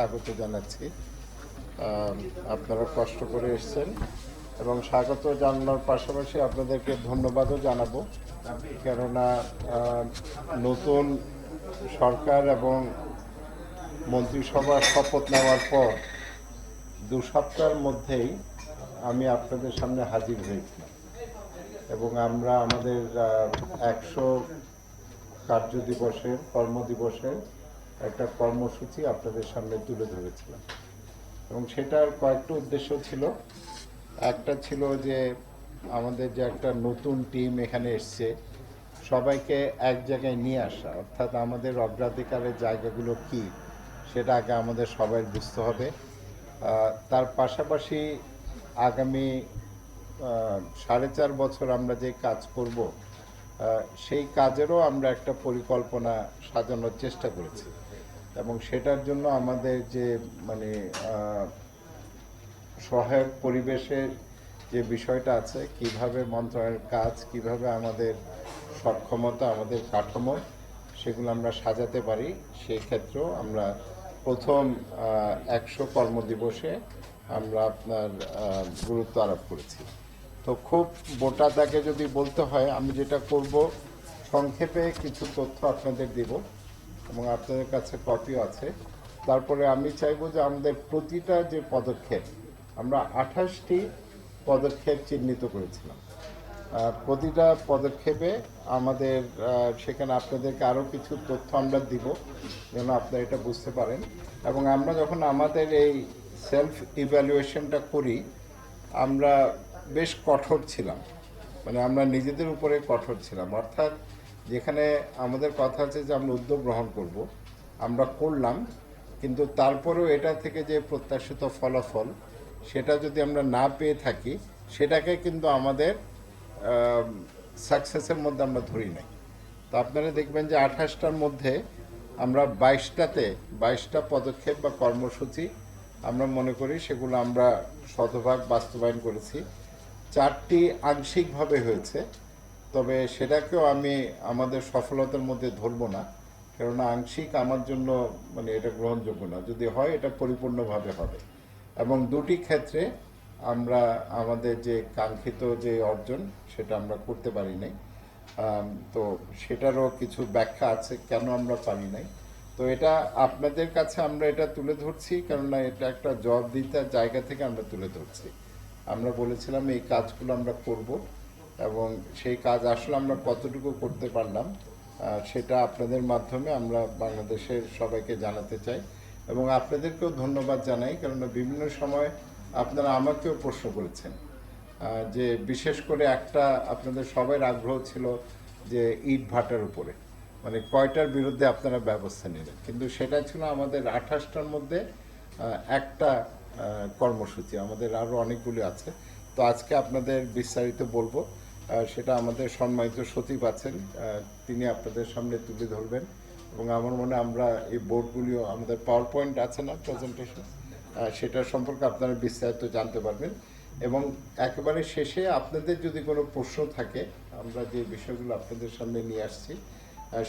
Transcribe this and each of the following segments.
স্বাগত জানাচ্ছি। আপনারা কষ্ট করে এসেছেন এবং স্বাগত জানানোর পাশাপাশি আপনাদেরকে ধন্যবাদও জানাবো, কেননা নতুন সরকার এবং মন্ত্রিসভার শপথ নেওয়ার পর 2 সপ্তাহের মধ্যেই আমি আপনাদের সামনে হাজির হয়েছিলাম এবং আমরা আমাদের 100 কার্যদিবসের কর্মদিবসের একটা কর্মসূচি আপনাদের সামনে তুলে ধরেছিলাম এবং সেটার কয়েকটা উদ্দেশ্য ছিল। একটা ছিল যে আমাদের যে একটা নতুন টিম এখানে এসছে, সবাইকে এক জায়গায় নিয়ে আসা, অর্থাৎ আমাদের অগ্রাধিকারের জায়গাগুলো কি সেটা আগে আমাদের সবাই বুঝতে হবে। তার পাশাপাশি আগামী 4.5 বছর আমরা যে কাজ করব, সেই কাজেরও আমরা একটা পরিকল্পনা সাজানোর চেষ্টা করেছি এবং সেটার জন্য আমাদের যে সহায়ক পরিবেশের যে বিষয়টা আছে, কিভাবে মন্ত্রণালয়ের কাজ, কিভাবে আমাদের সক্ষমতা, আমাদের কাঠামো সেগুলো আমরা সাজাতে পারি, সেই ক্ষেত্রেও আমরা প্রথম 100 কর্মদিবসে আমরা আপনার গুরুত্ব আরোপ করেছি। তো খুব মোটা দাগে যদি বলতে হয়, আমি যেটা করব সংক্ষেপে কিছু তথ্য আপনাদের দেব এবং আপনাদের কাছে কপিও আছে। তারপরে আমি চাইবো যে আমাদের প্রতিটা যে পদক্ষেপ, আমরা 28টি পদক্ষেপ চিহ্নিত করেছিলাম। প্রতিটা পদক্ষেপে আমাদের সেখানে আপনাদেরকে আরও কিছু তথ্য আমরা দিব যেন আপনারা এটা বুঝতে পারেন। এবং আমরা যখন আমাদের এই সেলফ ইভ্যালুয়েশনটা করি, আমরা বেশ কঠোর ছিলাম, আমরা নিজেদের উপরে কঠোর ছিলাম। অর্থাৎ যেখানে আমাদের কথা আছে যে আমরা উদ্যোগ গ্রহণ করব, আমরা করলাম, কিন্তু তারপরেও এটা থেকে যে প্রত্যাশিত ফলাফল সেটা যদি আমরা না পেয়ে থাকি, সেটাকে কিন্তু আমাদের সাকসেসের মধ্যে আমরা ধরি নাই। তো আপনারা দেখবেন যে 28টার মধ্যে আমরা 22টা পদক্ষেপ বা কর্মসূচি আমরা মনে করি সেগুলো আমরা শতভাগ বাস্তবায়ন করেছি। 4টি আংশিকভাবে হয়েছে, তবে সেটাকেও আমি আমাদের সফলতার মধ্যে ধরবো না, কেননা আংশিক আমার জন্য এটা গ্রহণযোগ্য না। যদি হয় এটা পরিপূর্ণভাবে হবে। এবং 2টি ক্ষেত্রে আমরা আমাদের যে কাঙ্ক্ষিত যে অর্জন সেটা আমরা করতে পারি নাই। তো সেটারও কিছু ব্যাখ্যা আছে কেন আমরা পারি নাই। তো এটা আপনাদের কাছে আমরা এটা তুলে ধরছি, কেননা এটা একটা জবাবদিহিতার জায়গা থেকে আমরা তুলে ধরছি। আমরা বলেছিলাম এই কাজগুলো আমরা করব এবং সেই কাজ আসলে আমরা কতটুকু করতে পারলাম সেটা আপনাদের মাধ্যমে আমরা বাংলাদেশের সবাইকে জানাতে চাই এবং আপনাদেরকেও ধন্যবাদ জানাই, কেননা বিভিন্ন সময় আপনারা আমাকেও প্রশ্ন করেছেন যে বিশেষ করে একটা আপনাদের সবাই আগ্রহ ছিল যে ইট ভাটার উপরে কয়টার বিরুদ্ধে আপনারা ব্যবস্থা নিলেন, কিন্তু সেটা ছিল আমাদের 28টার মধ্যে একটা কর্মসূচি। আমাদের আরও অনেকগুলি আছে। তো আজকে আপনাদের বিস্তারিত বলবো, সেটা আমাদের সম্মানিত সচিব আছেন, তিনি আপনাদের সামনে তুলে ধরবেন এবং আমার মনে আমরা এই বোর্ডগুলিও আমাদের পাওয়ার পয়েন্ট আছে না প্রেজেন্টেশন, সেটা সম্পর্কে আপনারা বিস্তারিত জানতে পারবেন। এবং একেবারে শেষে আপনাদের যদি কোনো প্রশ্ন থাকে, আমরা যে বিষয়গুলো আপনাদের সামনে নিয়ে আসছি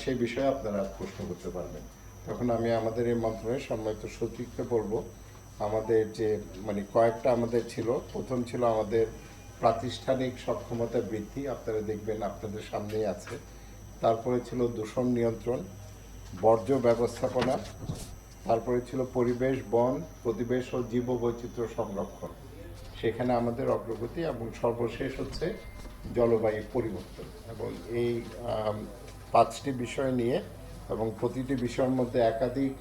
সেই বিষয়ে আপনারা প্রশ্ন করতে পারবেন। তখন আমি আমাদের এই মন্ত্রণালয়ের সম্মানিত সচিবকে বলবো আমাদের যে কয়েকটা আমাদের ছিল। প্রথম ছিল আমাদের প্রাতিষ্ঠানিক সক্ষমতা বৃদ্ধি, আপনারা দেখবেন আপনাদের সামনেই আছে। তারপরে ছিল দূষণ নিয়ন্ত্রণ, বর্জ্য ব্যবস্থাপনা, তারপরে ছিল পরিবেশ, বন, প্রতিবেশ ও জীববৈচিত্র্য সংরক্ষণ, সেখানে আমাদের অগ্রগতি, এবং সর্বশেষ হচ্ছে জলবায়ু পরিবর্তন। এবং এই 5টি বিষয় নিয়ে এবং প্রতিটি বিষয়ের মধ্যে একাধিক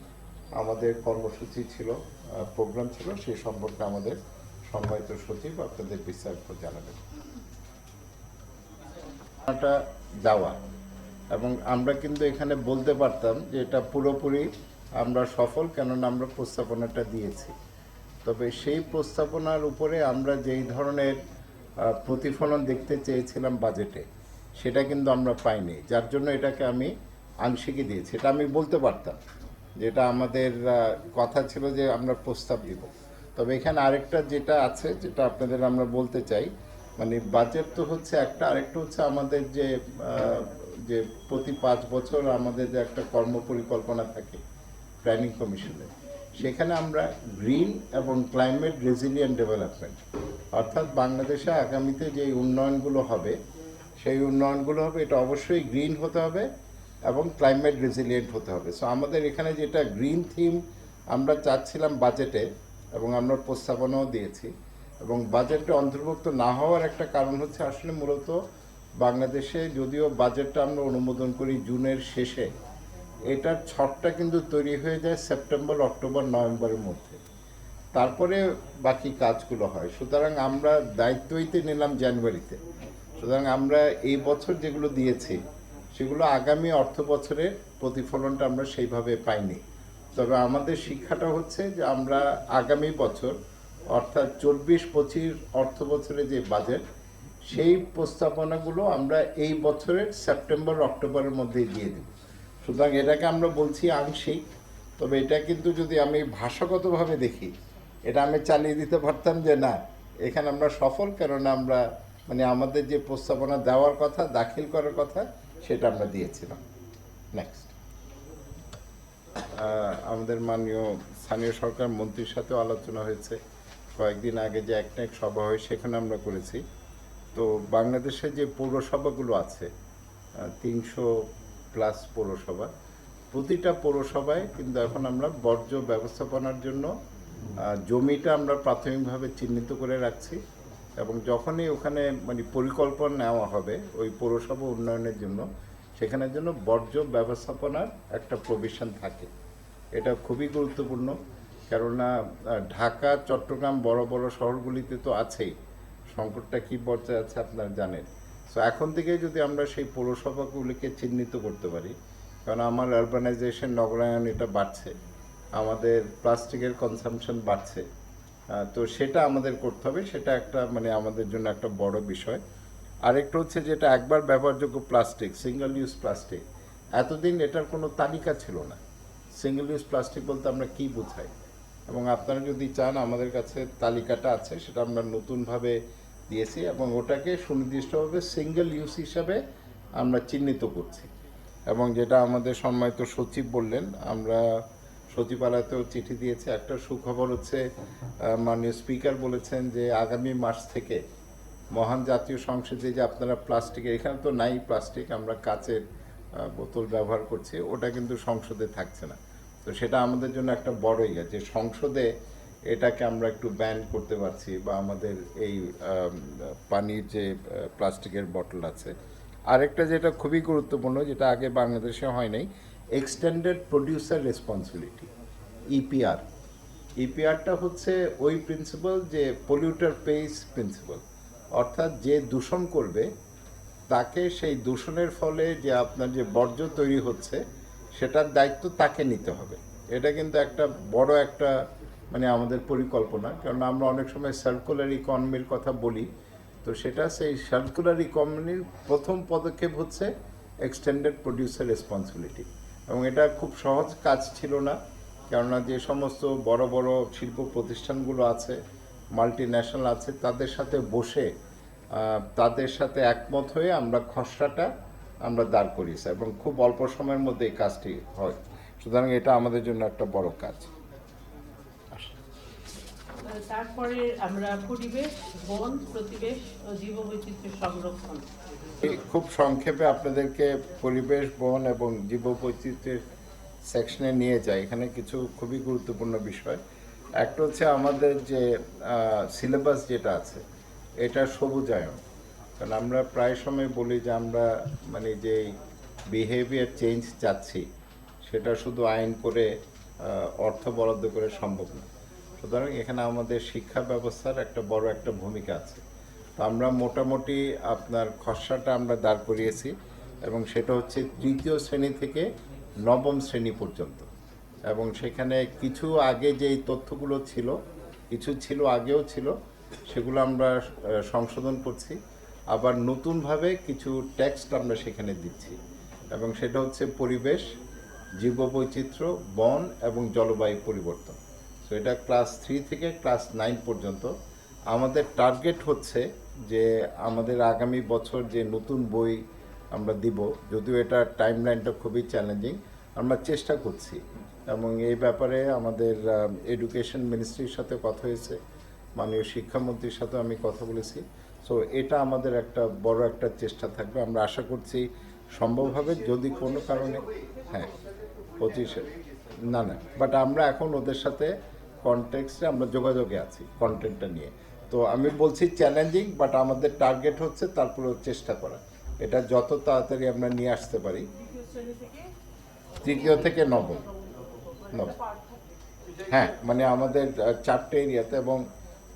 আমাদের কর্মসূচি ছিল, প্রোগ্রাম ছিল, সেই সম্পর্কে আমাদের সম্মানিত সচিব আপনাদের বিস্তারিত জানাবেন। দেওয়া এবং আমরা কিন্তু এখানে বলতে পারতাম যে এটা পুরোপুরি আমরা সফল, কেননা আমরা প্রস্তাবনাটা দিয়েছি। তবে সেই প্রস্তাবনার উপরে আমরা যেই ধরনের প্রতিফলন দেখতে চেয়েছিলাম বাজেটে, সেটা কিন্তু আমরা পাইনি, যার জন্য এটাকে আমি আংশিকই দিয়েছি। এটা আমি বলতে পারতাম, যেটা আমাদের কথা ছিল যে আমরা প্রস্তাব দিব। তবে এখানে আরেকটা যেটা আছে, যেটা আপনাদের আমরা বলতে চাই, বাজেট তো হচ্ছে একটা, আরেকটা হচ্ছে আমাদের যে যে প্রতি 5 বছর আমাদের যে একটা কর্ম পরিকল্পনা থাকে প্ল্যানিং কমিশনে, সেখানে আমরা গ্রিন এবং ক্লাইমেট রেজিলিয়েন্ট ডেভেলপমেন্ট, অর্থাৎ বাংলাদেশে আগামীতে যে উন্নয়নগুলো হবে সেই উন্নয়নগুলো হবে, এটা অবশ্যই গ্রিন হতে হবে এবং ক্লাইমেট রেজিলিয়েন্ট হতে হবে। সো আমাদের এখানে যেটা গ্রিন থিম আমরা চাচ্ছিলাম বাজেটে, এবং আমরা প্রস্তাবনাও দিয়েছি, এবং বাজেটে অন্তর্ভুক্ত না হওয়ার একটা কারণ হচ্ছে আসলে মূলত বাংলাদেশে যদিও বাজেটটা আমরা অনুমোদন করি জুনের শেষে, এটার ছকটা কিন্তু তৈরি হয়ে যায় সেপ্টেম্বর, অক্টোবর, নভেম্বরের মধ্যে, তারপরে বাকি কাজগুলো হয়। সুতরাং আমরা দায়িত্বইতে নিলাম জানুয়ারিতে। সুতরাং আমরা এই বছর যেগুলো দিয়েছি সেগুলো আগামী অর্থ বছরের প্রতিফলনটা আমরা সেইভাবে পাইনি। তবে আমাদের শিক্ষাটা হচ্ছে যে আমরা আগামী বছর অর্থাৎ 24-25 অর্থ বছরে যে বাজেট, সেই প্রস্তাবনাগুলো আমরা এই বছরের সেপ্টেম্বর, অক্টোবরের মধ্যেই দিয়ে দেব। সুতরাং এটাকে আমরা বলছি আংশিক, তবে এটা কিন্তু যদি আমি ভাষাগতভাবে দেখি, এটা আমি চালিয়ে দিতে পারতাম যে না এখানে আমরা সফল, কারণ আমরা মানে আমাদের যে প্রস্তাবনা দেওয়ার কথা, দাখিল করার কথা, সেটা আমরা দিয়েছিলাম। নেক্সট, আমাদের মাননীয় স্থানীয় সরকার মন্ত্রীর সাথেও আলোচনা হয়েছে। কয়েকদিন আগে যে একনেক সভা হয় সেখানে আমরা করেছি। তো বাংলাদেশে যে পৌরসভাগুলো আছে 300+ পৌরসভা, প্রতিটা পৌরসভায় কিন্তু এখন আমরা বর্জ্য ব্যবস্থাপনার জন্য জমিটা আমরা প্রাথমিকভাবে চিহ্নিত করে রাখছি, এবং যখনই ওখানে মানে পরিকল্পনা নেওয়া হবে ওই পৌরসভা উন্নয়নের জন্য, সেখানের জন্য বর্জ্য ব্যবস্থাপনার একটা প্রভিশন থাকে। এটা খুবই গুরুত্বপূর্ণ, কেননা ঢাকা, চট্টগ্রাম বড় বড় শহরগুলিতে তো আছেই, সংকটটা কী পর্যায়ে আছে আপনারা জানেন। সো এখন থেকে যদি আমরা সেই পৌরসভাগুলিকে চিহ্নিত করতে পারি, কারণ আমার আরবানাইজেশন, নগরায়ন এটা বাড়ছে, আমাদের প্লাস্টিকের কনসামশন বাড়ছে, তো সেটা আমাদের করতে হবে। সেটা একটা মানে আমাদের জন্য একটা বড় বিষয়। আরেকটা হচ্ছে যেটা একবার ব্যবহারযোগ্য প্লাস্টিক, সিঙ্গেল ইউজ প্লাস্টিক, এতদিন এটার কোনো তালিকা ছিল না। সিঙ্গেল ইউজ প্লাস্টিক বলতে আমরা কী বোঝাই, এবং আপনারা যদি চান আমাদের কাছে তালিকাটা আছে, সেটা আমরা নতুনভাবে দিয়েছি, এবং ওটাকে সুনির্দিষ্টভাবে সিঙ্গেল ইউজ হিসাবে আমরা চিহ্নিত করছি। এবং যেটা আমাদের সম্মানিত সচিব বললেন, আমরা সচিবালয়তেও চিঠি দিয়েছি। একটা সুখবর হচ্ছে মাননীয় স্পিকার বলেছেন যে আগামী মাস থেকে মহান জাতীয় সংসদে যে আপনারা প্লাস্টিকের, এখানে তো নাই প্লাস্টিক, আমরা কাচের বোতল ব্যবহার করছি, ওটা কিন্তু সংসদে থাকছে না। তো সেটা আমাদের জন্য একটা বড় ইয়ে যে সংসদে এটাকে আমরা একটু ব্যান করতে পারছি, বা আমাদের এই পানির যে প্লাস্টিকের বটল আছে। আরেকটা যেটা খুবই গুরুত্বপূর্ণ, যেটা আগে বাংলাদেশে হয় নাই, এক্সটেন্ডেড প্রডিউসার রেসপন্সিবিলিটি, ইপিআর। ইপিআরটা হচ্ছে ওই প্রিন্সিপাল যে পলিউটার পেইস প্রিন্সিপাল, অর্থাৎ যে দূষণ করবে তাকে সেই দূষণের ফলে যে আপনার যে বর্জ্য তৈরি হচ্ছে সেটার দায়িত্ব তাকে নিতে হবে। এটা কিন্তু একটা বড় একটা মানে আমাদের পরিকল্পনা, কারণ আমরা অনেক সময় সার্কুলার ইকোনমির কথা বলি, তো সেটা সেই সার্কুলার ইকোনমির প্রথম পদক্ষেপ হচ্ছে এক্সটেন্ডেড প্রডিউসার রেসপন্সিবিলিটি। এবং এটা খুব সহজ কাজ ছিল না, কেননা যে সমস্ত বড় বড় শিল্প প্রতিষ্ঠানগুলো আছে, মাল্টি ন্যাশনাল আছে, তাদের সাথে বসে তাদের সাথে একমত হয়ে আমরা খসড়াটা আমরা দাঁড় করিয়েছি, এবং খুব অল্প সময়ের মধ্যে এই কাজটি হয়। সুতরাং এটা আমাদের জন্য একটা বড় কাজ। তারপরে আমরা পরিবেশ, বন, প্রতিবেশ ও জীববৈচিত্র্য সংরক্ষণ, খুব সংক্ষেপে আপনাদেরকে পরিবেশ, বন এবং জীববৈচিত্র্যের সেকশনে নিয়ে যাই। এখানে কিছু খুবই গুরুত্বপূর্ণ বিষয়। একটা হচ্ছে আমাদের যে সিলেবাস যেটা আছে, এটা সবুজায়ন। কারণ আমরা প্রায় সময় বলি যে আমরা মানে যে বিহেভিয়ার চেঞ্জ চাচ্ছি, সেটা শুধু আইন করে অর্থ বরাদ্দ করে সম্ভব না। সুতরাং এখানে আমাদের শিক্ষা ব্যবস্থার একটা বড় একটা ভূমিকা আছে। তো আমরা মোটামুটি আপনার খসড়াটা আমরা দাঁড় করিয়েছি, এবং সেটা হচ্ছে 3য় শ্রেণী থেকে 9ম শ্রেণী পর্যন্ত। এবং সেখানে কিছু আগে যেই তথ্যগুলো ছিল, কিছু ছিল আগেও ছিল, সেগুলো আমরা সংশোধন করছি। আবার নতুনভাবে কিছু টেক্সট আমরা সেখানে দিচ্ছি, এবং সেটা হচ্ছে পরিবেশ, জীববৈচিত্র্য, বন এবং জলবায়ু পরিবর্তন। তো এটা ক্লাস 3 থেকে ক্লাস 9 পর্যন্ত। আমাদের টার্গেট হচ্ছে যে আমাদের আগামী বছর যে নতুন বই আমরা দিব, যদিও এটা টাইমলাইনটা খুবই চ্যালেঞ্জিং, আমরা চেষ্টা করছি এবং এই ব্যাপারে আমাদের এডুকেশন মিনিস্ট্রির সাথে কথা হয়েছে, মাননীয় শিক্ষামন্ত্রীর সাথে আমি কথা বলেছি। সো এটা আমাদের একটা বড় একটা চেষ্টা থাকবে। আমরা আশা করছি সম্ভব হবে, যদি কোনো কারণে হ্যাঁ 25-এ না না, বাট আমরা এখন ওদের সাথে কন্টেক্সটে আমরা যোগাযোগে আছি কন্টেন্টটা নিয়ে। তো আমি বলছি চ্যালেঞ্জিং, বাট আমাদের টার্গেট হচ্ছে তারপরেও চেষ্টা করা, এটা যত তাড়াতাড়ি আমরা নিয়ে আসতে পারি। তৃতীয় থেকে নবম নবম হ্যাঁ, মানে আমাদের 4টে এরিয়াতে, এবং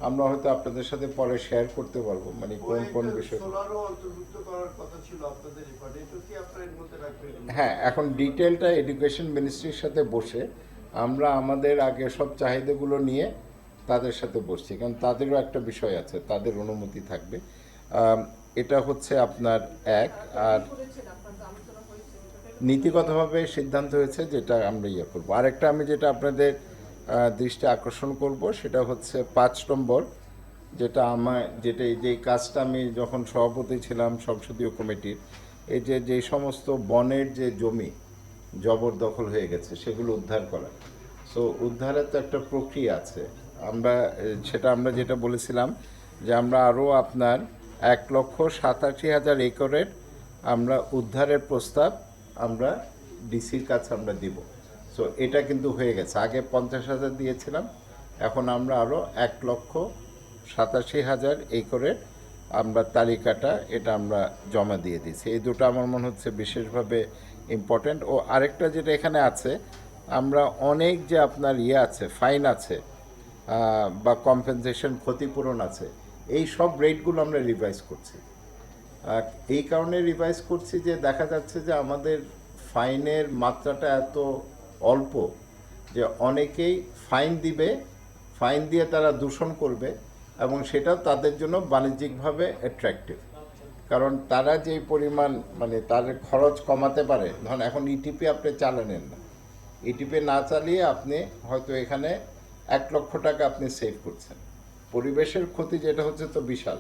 আমরা হয়তো আপনাদের সাথে পরে শেয়ার করতে পারবো মানে কোন কোন বিষয়। সোলারও অন্তর্ভুক্ত করার কথা ছিল আপনাদের রেকর্ডে, এটা কি আপনারা এর মধ্যে রাখবেন? হ্যাঁ, এখন ডিটেলটা এডুকেশন মিনিস্ট্রির সাথে বসে আমরা আমাদের আগে সব চাহিদাগুলো নিয়ে তাদের সাথে বসছি, কারণ তাদেরও একটা বিষয় আছে, তাদের অনুমতি থাকবে। এটা হচ্ছে আপনার এক। আর নীতিগতভাবে সিদ্ধান্ত হয়েছে যেটা আমরা ইয়ে করবো। আরেকটা আমি যেটা আপনাদের দৃষ্টি আকর্ষণ করব সেটা হচ্ছে 5 নম্বর, যেটা যেটা এই যে কাজটা আমি যখন সভাপতি ছিলাম সংসদীয় কমিটির, এই যে যে সমস্ত বনের যে জমি জবরদখল হয়ে গেছে সেগুলো উদ্ধার করা। সো উদ্ধারের তো একটা প্রক্রিয়া আছে। আমরা যেটা বলেছিলাম যে আমরা আরও আপনার 1,87,000 একরের আমরা উদ্ধারের প্রস্তাব আমরা ডিসির কাছে আমরা দিব। সো এটা কিন্তু হয়ে গেছে, আগে 50,000 দিয়েছিলাম, এখন আমরা আরও 1,87,000 একরের আমরা তালিকাটা এটা আমরা জমা দিয়ে দিয়েছি। এই দুটো আমার মনে হচ্ছে বিশেষভাবে ইম্পর্ট্যান্ট। ও আরেকটা যেটা এখানে আছে, আমরা অনেক যে আপনার আছে ফাইন আছে বা কম্পেনসেশন ক্ষতিপূরণ আছে, এই সব রেটগুলো আমরা রিভাইজ করছি। এই কারণে রিভাইজ করছি যে দেখা যাচ্ছে যে আমাদের ফাইনের মাত্রাটা এত অল্প যে অনেকেই ফাইন দিবে, ফাইন দিয়ে তারা দূষণ করবে, এবং সেটাও তাদের জন্য বাণিজ্যিকভাবে অ্যাট্রাকটিভ, কারণ তারা যেই পরিমাণ মানে তাদের খরচ কমাতে পারে। ধরুন এখন ইটিপি আপনি চালানেন না, ইটিপি না চালিয়ে আপনি হয়তো এখানে 1,00,000 টাকা আপনি সেভ করছেন, পরিবেশের ক্ষতি যেটা হচ্ছে তো বিশাল।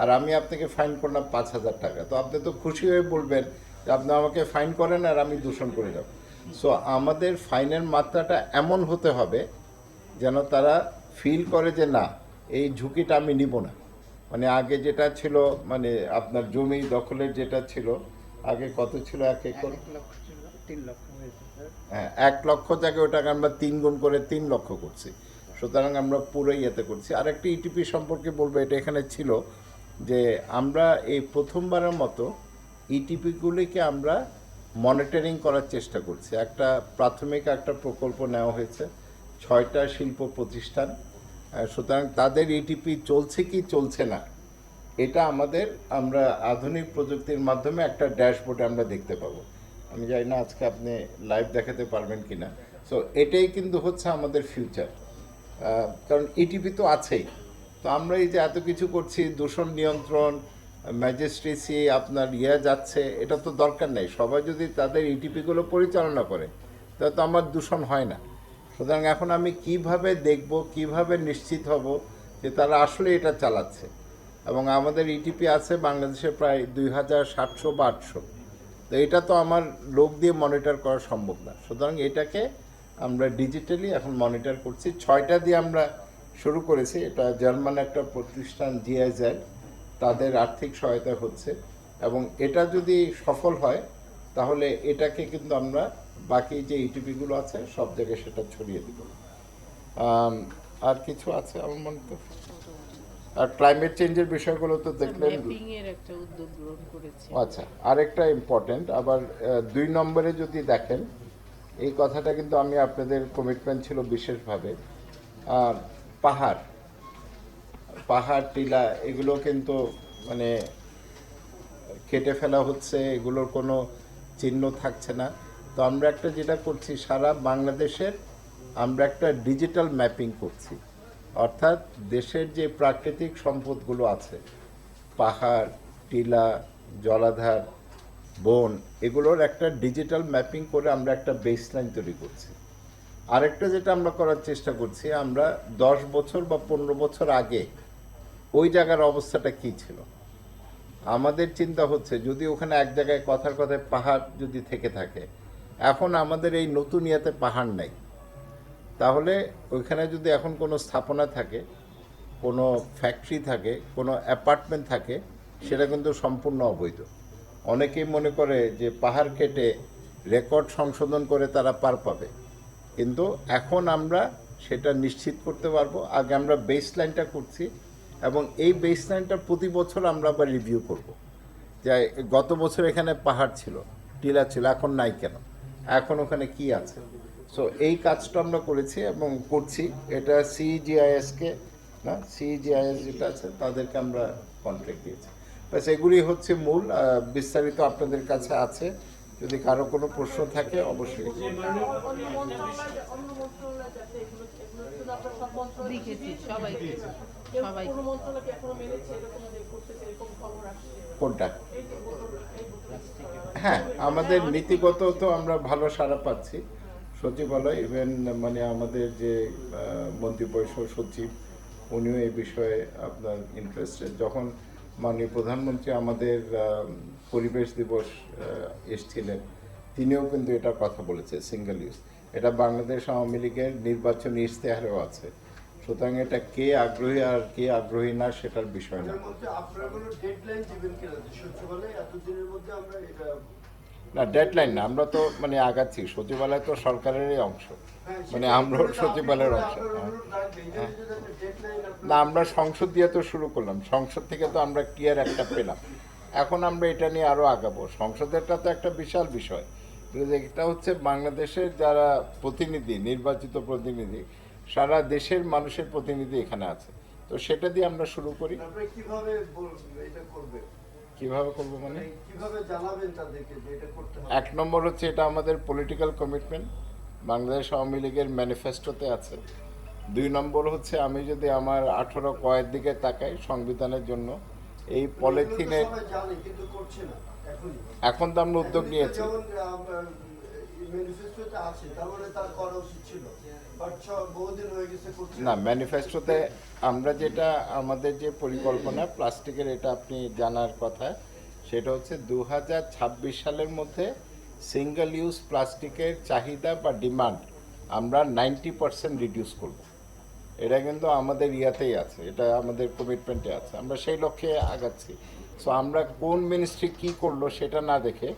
আর আমি আপনাকে ফাইন করলাম 5,000 টাকা, তো আপনি তো খুশি হয়ে বলবেন যে আপনি আমাকে ফাইন করেন আর আমি দূষণ করে যাব। সো আমাদের ফাইনের মাত্রাটা এমন হতে হবে যেন তারা ফিল করে যে না, এই ঝুঁকিটা আমি নিব না। মানে আগে যেটা ছিল মানে আপনার জমি দখলের যেটা ছিল, আগে কত ছিল 1 একর? 3 লক্ষ হয়েছে স্যার। হ্যাঁ, 1 লক্ষ জায়গায় ওটাকে আমরা 3 গুণ করে 3 লক্ষ করছি। সুতরাং আমরা পুরো ইয়েতে করছি। আরেকটি ইটিপি সম্পর্কে বলবো, এটা এখানে ছিল যে আমরা এই প্রথমবারের মতো ইটিপিগুলিকে আমরা মনিটরিং করার চেষ্টা করছি। একটা প্রাথমিক একটা প্রকল্প নেওয়া হয়েছে, 6টা শিল্প প্রতিষ্ঠান। সুতরাং তাদের ইটিপি চলছে কি চলছে না, এটা আমরা আধুনিক প্রযুক্তির মাধ্যমে একটা ড্যাশবোর্ডে আমরা দেখতে পাবো। আমি জানি না আজকে আপনি লাইভ দেখাতে পারবেন কি না। সো এটাই কিন্তু হচ্ছে আমাদের ফিউচার, কারণ ইটিপি তো আছেই। তো আমরা এই যে এত কিছু করছি, দূষণ নিয়ন্ত্রণ, ম্যাজিস্ট্রেসি আপনার যাচ্ছে, এটা তো দরকার নেই। সবাই যদি তাদের ইটিপিগুলো পরিচালনা করে তাহলে তো আমার দূষণ হয় না। সুতরাং এখন আমি কিভাবে দেখব, কিভাবে নিশ্চিত হব যে তারা আসলে এটা চালাচ্ছে। এবং আমাদের ইটিপি আছে বাংলাদেশে প্রায় 2,700 বা 800। তো এটা তো আমার লোক দিয়ে মনিটর করা সম্ভব না। সুতরাং এটাকে আমরা ডিজিটালি এখন মনিটর করছি। 6টা দিয়ে আমরা শুরু করেছি, এটা জার্মান একটা প্রতিষ্ঠান জিআইজেড, তাদের আর্থিক সহায়তা হচ্ছে, এবং এটা যদি সফল হয় তাহলে এটাকে কিন্তু আমরা বাকি যে ইটিপিগুলো আছে সব জায়গায় সেটা ছড়িয়ে দিব। আর কিছু আছে আমার মনে তো, আর ক্লাইমেট চেঞ্জের বিষয়গুলো তো দেখলেন। ম্যাপিং এর একটা উদ্যোগ গ্রহণ করেছে। আচ্ছা, আরেকটা ইম্পর্টেন্ট আবার 2 নম্বরে যদি দেখেন, এই কথাটা কিন্তু আমি আপনাদের কমিটমেন্ট ছিল বিশেষভাবে, পাহাড় পাহাড় টিলা এগুলো কিন্তু মানে কেটে ফেলা হচ্ছে, এগুলোর কোনো চিহ্ন থাকছে না। তো আমরা একটা যেটা করছি, সারা বাংলাদেশের আমরা একটা ডিজিটাল ম্যাপিং করছি, অর্থাৎ দেশের যে প্রাকৃতিক সম্পদগুলো আছে, পাহাড়, টিলা, জলাধার, বন, এগুলোর একটা ডিজিটাল ম্যাপিং করে আমরা একটা বেসলাইন তৈরি করছি। আরেকটা যেটা আমরা করার চেষ্টা করছি, আমরা 10 বছর বা 15 বছর আগে ওই জায়গার অবস্থাটা কী ছিল, আমাদের চিন্তা হচ্ছে যদি ওখানে এক জায়গায় কথায় পাহাড় যদি থেকে থাকে, এখন আমাদের এই নতুন পাহাড় নাই, তাহলে ওইখানে যদি এখন কোনো স্থাপনা থাকে, কোনো ফ্যাক্টরি থাকে, কোনো অ্যাপার্টমেন্ট থাকে, সেটা কিন্তু সম্পূর্ণ অবৈধ। অনেকেই মনে করে যে পাহাড় কেটে রেকর্ড সংশোধন করে তারা পার পাবে, কিন্তু এখন আমরা সেটা নিশ্চিত করতে পারবো। আগে আমরা বেস লাইনটা করছি এবং এই বেস লাইনটা প্রতি বছর আমরা আবার রিভিউ করব। যে গত বছর এখানে পাহাড় ছিল, টিলা ছিল, এখন নাই কেন, এখন ওখানে কি আছে। সো এই কাজটা আমরা করেছি এবং করছি। এটা সিজিআইএসকে না, সিজিআইএস যেটা আছে তাদেরকে আমরা কন্ট্রাক্ট দিয়েছি। ব্যাস এগুলি হচ্ছে মূল। বিস্তারিত আপনাদের কাছে আছে, যদি কারো কোনো প্রশ্ন থাকে অবশ্যই। লিখেছি সবাইকে, সবাই কোনটা? হ্যাঁ, আমাদের নীতিগত তো আমরা ভালো সাড়া পাচ্ছি। সচিবালয় ইভেন মানে আমাদের যে মন্ত্রিপরিষদ সচিব, উনিও এই বিষয়ে আপনার ইন্টারেস্টেড। যখন মাননীয় প্রধানমন্ত্রী আমাদের পরিবেশ দিবস এসেছিলেন, তিনিও কিন্তু এটা কথা বলেছে, সিঙ্গেল ইউজ। এটা বাংলাদেশ আওয়ামী লীগের নির্বাচনী ইশতেহারেও আছে। সুতরাং এটা কে আগ্রহী আর কে আগ্রহী না সেটার বিষয় না। এর মধ্যে আপনারা কোনো ডেডলাইন দিবেন কিনা যে সচিবালয়ে এতদিনের মধ্যে আমরা এটা না, ডেডলাইন না, আমরা তো মানে আগাচ্ছি। সচিবালয় তো সরকারেরই অংশ, মানে আমরাও সচিবালয়ের অংশ। না, আমরা সংসদ দিয়ে তো শুরু করলাম, সংসদ থেকে তো আমরা ক্লিয়ার একটা পেলাম। এখন আমরা এটা নিয়ে আরও আগাবো। সংসদেরটা তো একটা বিশাল বিষয়, কিন্তু এটা হচ্ছে বাংলাদেশের যারা প্রতিনিধি, নির্বাচিত প্রতিনিধি, সারা দেশের মানুষের প্রতিনিধি এখানে আছে। তো সেটা দিয়ে আমরা শুরু করি। আপনারা কিভাবে এটা করবেন, কিভাবে করবো মানে কিভাবে জানাবেন তাদেরকে যে এটা করতে হবে? এক নম্বর হচ্ছে এটা আমাদের পলিটিক্যাল কমিটমেন্ট, বাংলাদেশ আওয়ামী লীগের ম্যানিফেস্টোতে আছে। 2 নম্বর হচ্ছে আমি যদি আমার 18 কয়ের দিকে তাকাই, সংবিধানের জন্য এই পলিথিনে এগুলো তো সবাই জানে কিন্তু করছে না এখনই। এখন তো আমরা উদ্যোগ নিয়েছি। যেমন ম্যানিফেস্টোতে আছে, তার মানে তার করা উচিত ছিল, বাট বহুদিন হয়ে গেছে করছে না, ম্যানিফেস্টোতে আমরা যেটা আমাদের যে পরিকল্পনা প্লাস্টিকের, এটা আপনি জানার কথা, সেটা হচ্ছে 2026 সালের মধ্যে সিঙ্গেল ইউজ প্লাস্টিকের চাহিদা বা ডিমান্ড আমরা 90% রিডিউস করব। এটা কিন্তু আমাদের ইয়াতেই আছে, এটা আমাদের কমিটমেন্টে আছে, আমরা সেই লক্ষ্যে আগাচ্ছি। সো আমরা কোন মিনিস্ট্রি কী করলো সেটা না দেখে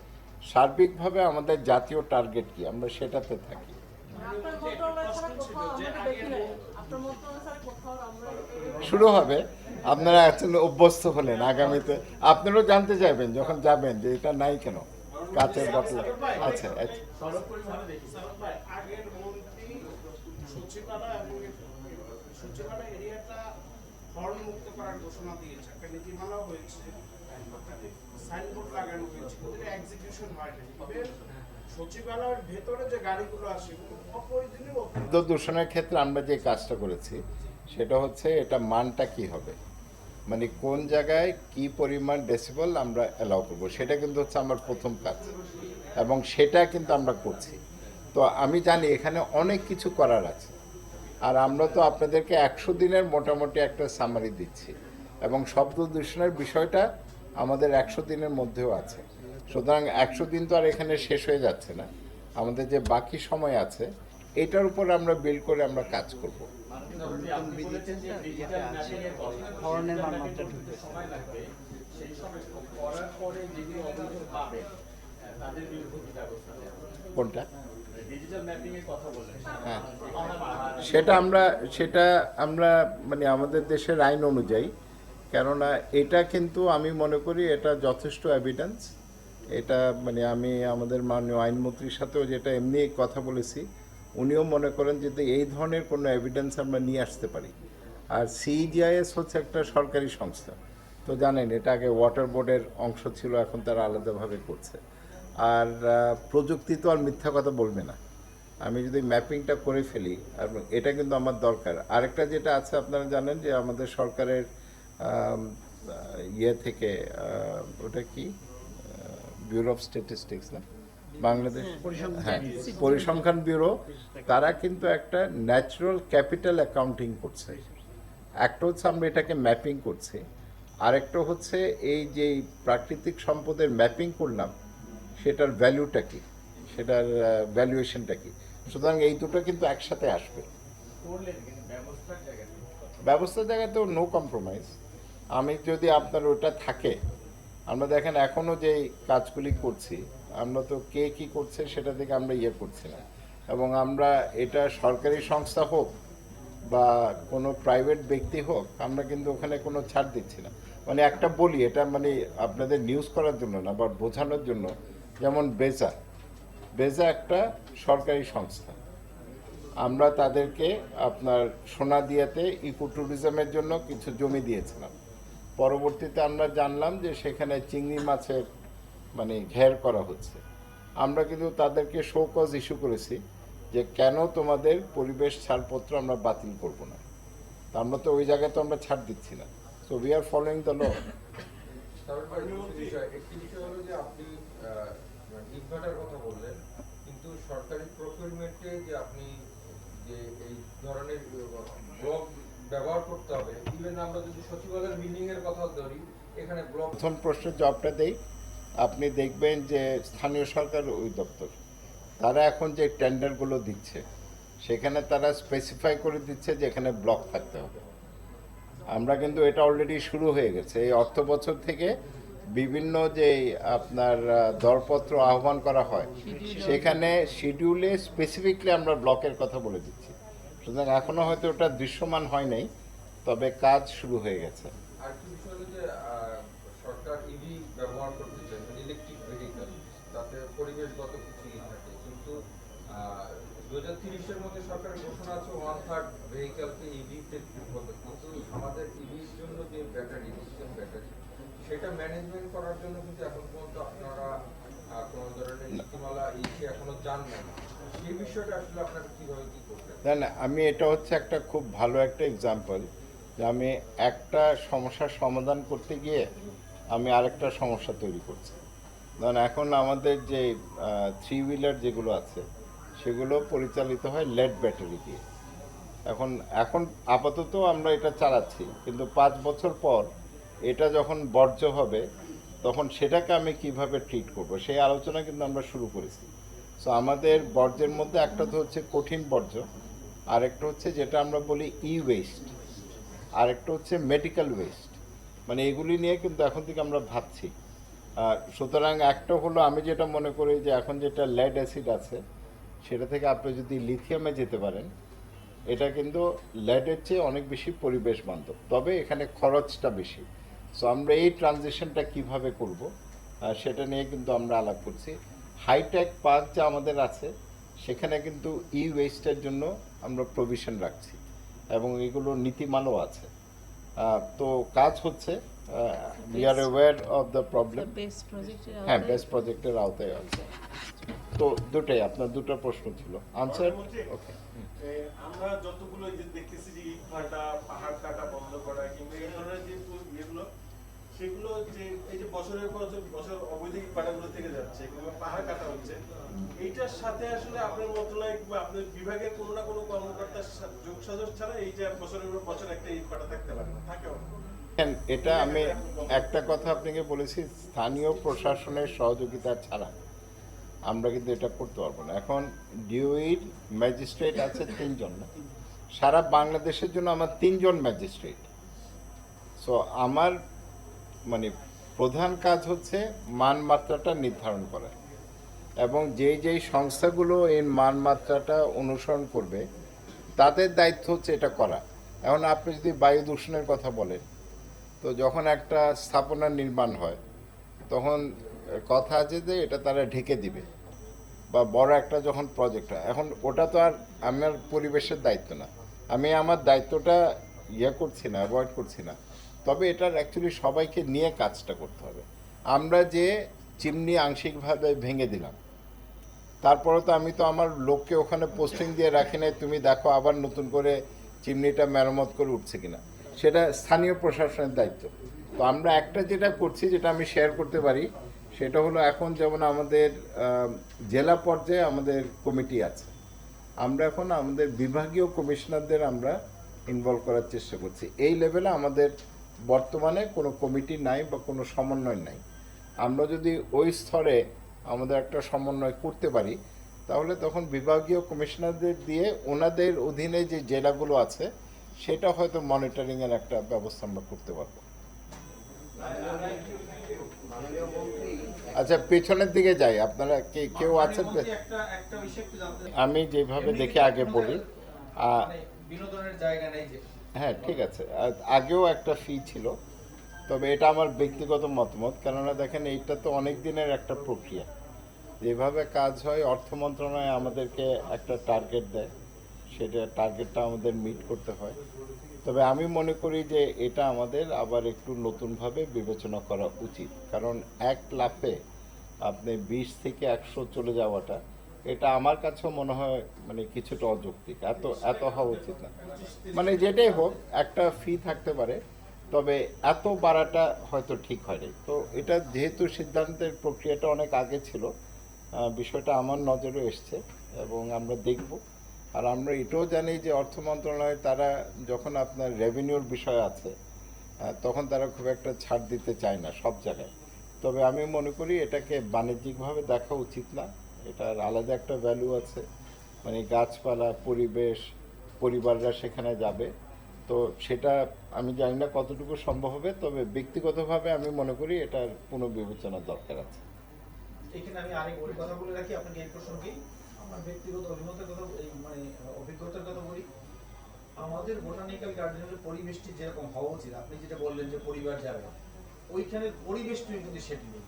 সার্বিকভাবে আমাদের জাতীয় টার্গেট কী, আমরা সেটাতে থাকি। শুরু হবে, আপনারা এখন অভ্যস্ত হলেন, আগামীতে আপনারাও জানতে চাইবেন যখন যাবেন যে এটা নাই কেন, কাচের বটল। আচ্ছা আচ্ছা, আগের মন্ত্রী সচিবালয় এবং সচিবালয় এরিয়াটা হর্ন মুক্ত করার ঘোষণা দিয়েছে, একটা নীতিমালাও হয়েছে, সাইনবোর্ড লাগানো হয়েছে, ওদের এক্সিকিউশন হয়নি। তবে সচিবালয়ের ভেতরে যে গাড়িগুলো আসে অপ্রয়োজনীয় শব্দ দূষণের ক্ষেত্রে আমরা যে কাজটা করেছি সেটা হচ্ছে এটা মানটা কি হবে, মানে কোন জায়গায় কি পরিমাণ ডেসিবল আমরা অ্যালাউ করবো, সেটা কিন্তু হচ্ছে আমার প্রথম কাজ এবং সেটা কিন্তু আমরা করছি। তো আমি জানি এখানে অনেক কিছু করার আছে, আর আমরা তো আপনাদেরকে 100 দিনের মোটামুটি একটা সামারি দিচ্ছি এবং শব্দ দূষণের বিষয়টা আমাদের 100 দিনের মধ্যেও আছে। সুতরাং 100 দিন তো আর এখানে শেষ হয়ে যাচ্ছে না, আমাদের যে বাকি সময় আছে এটার উপর আমরা বিল্ড করে আমরা কাজ করব। হর্নের মানমাত্রা ঢুকবে। কোনটা? হ্যাঁ, সেটা আমরা মানে আমাদের দেশের আইন অনুযায়ী, কেননা এটা কিন্তু আমি মনে করি এটা যথেষ্ট এভিডেন্স। এটা মানে আমি আমাদের মাননীয় আইনমন্ত্রীর সাথেও যেটা এমনি কথা বলেছি, উনিও মনে করেন যদি এই ধরনের কোনো এভিডেন্স আমরা নিয়ে আসতে পারি। আর সিজিআইএস হচ্ছে একটা সরকারি সংস্থা, তো জানেন এটা আগে ওয়াটার বোর্ডের অংশ ছিল, এখন তারা আলাদাভাবে করছে। আর প্রযুক্তি তো আর মিথ্যা কথা বলবে না, আমি যদি ম্যাপিংটা করে ফেলি, আর এটা কিন্তু আমার দরকার। আরেকটা যেটা আছে আপনারা জানেন যে আমাদের সরকারের ইয়ে থেকে ওটা কি ব্যুরো অফ স্ট্যাটিস্টিক্স না, বাংলাদেশ, হ্যাঁ, পরিসংখ্যান ব্যুরো, তারা কিন্তু একটা ন্যাচারাল ক্যাপিটাল অ্যাকাউন্টিং করছে। একটা হচ্ছে আমরা এটাকে ম্যাপিং করছি, আরেকটা হচ্ছে এই যে প্রাকৃতিক সম্পদের ম্যাপিং করলাম সেটার ভ্যালুটা কি, সেটার ভ্যালুয়েশনটা কি। সুতরাং এই দুটো কিন্তু একসাথে আসবে। ব্যবস্থার জায়গায় তো নো কম্প্রোমাইজ। আমি যদি আপনার ওটা থাকে, আমরা দেখেন এখনও যে কাজগুলি করছি, আমরা তো কে কী করছে সেটা থেকে আমরা ইয়ে করছি না। এবং আমরা এটা সরকারি সংস্থা হোক বা কোনো প্রাইভেট ব্যক্তি হোক, আমরা কিন্তু ওখানে কোনো ছাড় দিচ্ছি না। মানে একটা বলি, এটা মানে আপনাদের নিউজ করার জন্য না বা বোঝানোর জন্য, যেমন বেজা একটা সরকারি সংস্থা। আমরা তাদেরকে আপনার সোনাদিয়াতে ইকো ট্যুরিজমের জন্য কিছু জমি দিয়েছিলাম। পরবর্তীতে আমরা জানলাম যে সেখানে চিংড়ি মাছের মানে ঘের করা হচ্ছে। আমরা কিন্তু তাদেরকে শোকজ ইস্যু করেছি যে কেন তোমাদের পরিবেশ ছাড়পত্র আমরা বাতিল করব না। তা আমরা তো ওই জায়গায় তো আমরা ছাড় দিচ্ছি না। So we are following the law. একটি বিষয় হলো যে আপনি ইটভাটার কথা বললেন, কিন্তু সরকারি প্রকিউরমেন্টে যে আপনি যে এই ধরনের ব্লক ব্যবহার করতে হবে, ইভেন আমরা যদি সচিবালয়ের বিল্ডিং এর কথা ধরি, এখানে ব্লক। প্রথম প্রশ্নের জবাবটা দেই। আপনি দেখবেন যে স্থানীয় সরকার ওই দপ্তর তারা এখন যে টেন্ডারগুলো দিচ্ছে সেখানে তারা স্পেসিফাই করে দিচ্ছে যে এখানে ব্লক থাকতে হবে। আমরা কিন্তু এটা অলরেডি শুরু হয়ে গেছে। এই অর্থ বছর থেকে বিভিন্ন যে আপনার দরপত্র আহ্বান করা হয় সেখানে শিডিউলে স্পেসিফিকলি আমরা ব্লকের কথা বলে দিচ্ছি। সুতরাং এখনও হয়তো ওটা দৃশ্যমান হয় নাই, তবে কাজ শুরু হয়ে গেছে। আর কি বিষয় হলো যে সরকার ইভি ব্যবহার করতে চায়, ইলেকট্রিক ভেহিকল, তাতে পরিবেশগত কিছু থাকে, কিন্তু 2030-এর মধ্যে সরকারের ঘোষণা আছে 1/3 ভেহিকলকে ইভিতে হবে, কিন্তু আমাদের ইভির জন্য যে ব্যাটারি, লিথিয়াম ব্যাটারি, সেটা ম্যানেজমেন্ট করার জন্য কিন্তু এখন পর্যন্ত আপনারা কোনো ধরনের নীতিমালা এখনো জানেন না। সেই বিষয়টা আসলে আপনারা কিভাবে কি করবেন? না, আমি এটা হচ্ছে একটা খুব ভালো একটা এক্সাম্পল যে আমি একটা সমস্যার সমাধান করতে গিয়ে আমি আরেকটা সমস্যা তৈরি করছি। ধরেন এখন আমাদের যে 3 হুইলার যেগুলো আছে সেগুলো পরিচালিত হয় লেড ব্যাটারি দিয়ে। এখন আপাতত আমরা এটা চালাচ্ছি, কিন্তু 5 বছর পর এটা যখন বর্জ্য হবে তখন সেটাকে আমি কিভাবে ট্রিট করব সেই আলোচনা কিন্তু আমরা শুরু করেছি। সো আমাদের বর্জ্যের মধ্যে একটা তো হচ্ছে কঠিন বর্জ্য, আরেকটা হচ্ছে যেটা আমরা বলি ওয়েস্ট, আরেকটা হচ্ছে মেডিকেল ওয়েস্ট। মানে এগুলি নিয়ে কিন্তু এখন থেকে আমরা ভাবছি। সুতরাং একটা হলো আমি যেটা মনে করি যে এখন যেটা লেড অ্যাসিড আছে সেটা থেকে আপনি যদি লিথিয়ামে যেতে পারেন, এটা কিন্তু লেডের চেয়ে অনেক বেশি পরিবেশ বান্ধব, তবে এখানে খরচটা বেশি। সো আমরা এই ট্রানজিশনটা কিভাবে করব সেটা নিয়ে কিন্তু আমরা আলাপ করছি। হাইটেক পার্ক যা আমাদের আছে সেখানে কিন্তু ওয়েস্টের জন্য আমরা প্রভিশন রাখছি এবং এগুলো নীতিমানও আছে। তো কাজ হচ্ছে, we are aware of the problem. Best প্রজেক্টের হ্যাঁ, বেস্ট প্রজেক্টের আওতায় আছে। তো দুটাই আপনার দুটো প্রশ্ন ছিল, আনসার। ওকে, আমরা যতগুলো যে দেখতেছি যে ইট ভাটা, পাহাড় কাটা বন্ধ করা কিংবা এই ধরনের যে ইয়েগুলো, সেগুলো যে এই যে বছরের পর বছর অবৈধ ইট ভাটাগুলো থেকে যাচ্ছে কিংবা পাহাড় কাটা হচ্ছে, এইটার সাথে আসলে আপনার মন্ত্রণালয় বা আপনার বিভাগের কোনো না কোনো কর্মকর্তার যোগসাজশ ছাড়া এই যে বছরের পর বছর একটা ইট ভাটা থাকতে পারে না, থাকে না। এটা আমি একটা কথা আপনাকে বলেছি, স্থানীয় প্রশাসনের সহযোগিতা ছাড়া আমরা কিন্তু এটা করতে পারবো না। এখন ডিওইর ম্যাজিস্ট্রেট আছে 3 জন, না সারা বাংলাদেশের জন্য আমার 3 জন ম্যাজিস্ট্রেট। সো আমার মানে প্রধান কাজ হচ্ছে মানমাত্রাটা নির্ধারণ করা, এবং যেই সংস্থাগুলো এই মানমাত্রাটা অনুসরণ করবে তাদের দায়িত্ব হচ্ছে এটা করা। এখন আপনি যদি বায়ু দূষণের কথা বলেন, তো যখন একটা স্থাপনা নির্মাণ হয় তখন কথা আছে যে এটা তারা ঢেকে দিবে, বা বড় একটা যখন প্রজেক্ট হয়, এখন ওটা তো আর আমার পরিবেশের দায়িত্ব না। আমি আমার দায়িত্বটা করছি না, অ্যাভয়েড করছি না, তবে এটার অ্যাকচুয়ালি সবাইকে নিয়ে কাজটা করতে হবে। আমরা যে চিমনি আংশিকভাবে ভেঙে দিলাম, তারপরে তো আমি তো আমার লোককে ওখানে পোস্টিং দিয়ে রাখি নাই, তুমি দেখো আবার নতুন করে চিমনিটা মেরামত করে উঠছে কিনা, সেটা স্থানীয় প্রশাসনের দায়িত্ব। তো আমরা একটা যেটা করছি, যেটা আমি শেয়ার করতে পারি, সেটা হলো এখন যেমন আমাদের জেলা পর্যায়ে আমাদের কমিটি আছে, আমরা এখন আমাদের বিভাগীয় কমিশনারদের আমরা ইনভলভ করার চেষ্টা করছি। এই লেভেলে আমাদের বর্তমানে কোনো কমিটি নাই বা কোনো সমন্বয় নাই। আমরা যদি ওই স্তরে আমাদের একটা সমন্বয় করতে পারি, তাহলে তখন বিভাগীয় কমিশনারদের দিয়ে ওনাদের অধীনে যে জেলাগুলো আছে সেটা হয়তো মনিটরিংয়ের একটা ব্যবস্থা আমরা করতে পারবো। আচ্ছা, পেছনের দিকে যাই, আপনারা কেউ আছেন? একটা বিষয় একটু জানতে চাই। আমি যেভাবে দেখে আগে বলি, মানে বিনোদনের জায়গা নেই যে। হ্যাঁ ঠিক আছে, আগেও একটা ফি ছিল, তবে এটা আমার ব্যক্তিগত মতামত। কেননা দেখেন, এইটা তো অনেক দিনের একটা প্রক্রিয়া। যেভাবে কাজ হয়, অর্থ মন্ত্রণালয় আমাদেরকে একটা টার্গেট দেয়, সেটা টার্গেটটা আমাদের মিট করতে হয়। তবে আমি মনে করি যে এটা আমাদের আবার একটু নতুনভাবে বিবেচনা করা উচিত, কারণ এক লাফে আপনি 20 থেকে 100 চলে যাওয়াটা, এটা আমার কাছেও মনে হয় মানে কিছুটা অযৌক্তিক। এত হওয়া উচিত না। মানে যেটাই হোক, একটা ফি থাকতে পারে, তবে এত বাড়াটা হয়তো ঠিক হয়নি। তো এটা যেহেতু সিদ্ধান্তের প্রক্রিয়াটা অনেক আগে ছিল, বিষয়টা আমার নজরে এসছে এবং আমরা দেখব। আর আমরা এটাও জানি যে অর্থ মন্ত্রণালয় তারা যখন আপনার রেভিনিউর বিষয় আছে, তখন তারা খুব একটা ছাড় দিতে চায় না সব জায়গায়। তবে আমি মনে করি এটাকে বাণিজ্যিকভাবে দেখা উচিত না, এটার আলাদা একটা ভ্যালু আছে। মানে গাছপালা, পরিবেশ, পরিবাররা সেখানে যাবে, তো সেটা আমি জানি না কতটুকু সম্ভব হবে, তবে ব্যক্তিগতভাবে আমি মনে করি এটার পুনর্বিবেচনার দরকার আছে। এখানে আমি আরেক কথা বলে রাখি আপনাকে এই প্রসঙ্গে। আমার ব্যক্তিগত অভিমতের কথা, এই মানে অভিজ্ঞতার কথা বলি। আমাদের বোটানিক্যাল গার্ডেনের পরিবেশটি যেরকম হওয়া উচিত, আপনি যেটা বললেন যে পরিবার যাবে, ওইখানের পরিবেশটাই কিন্তু সেটি নেই।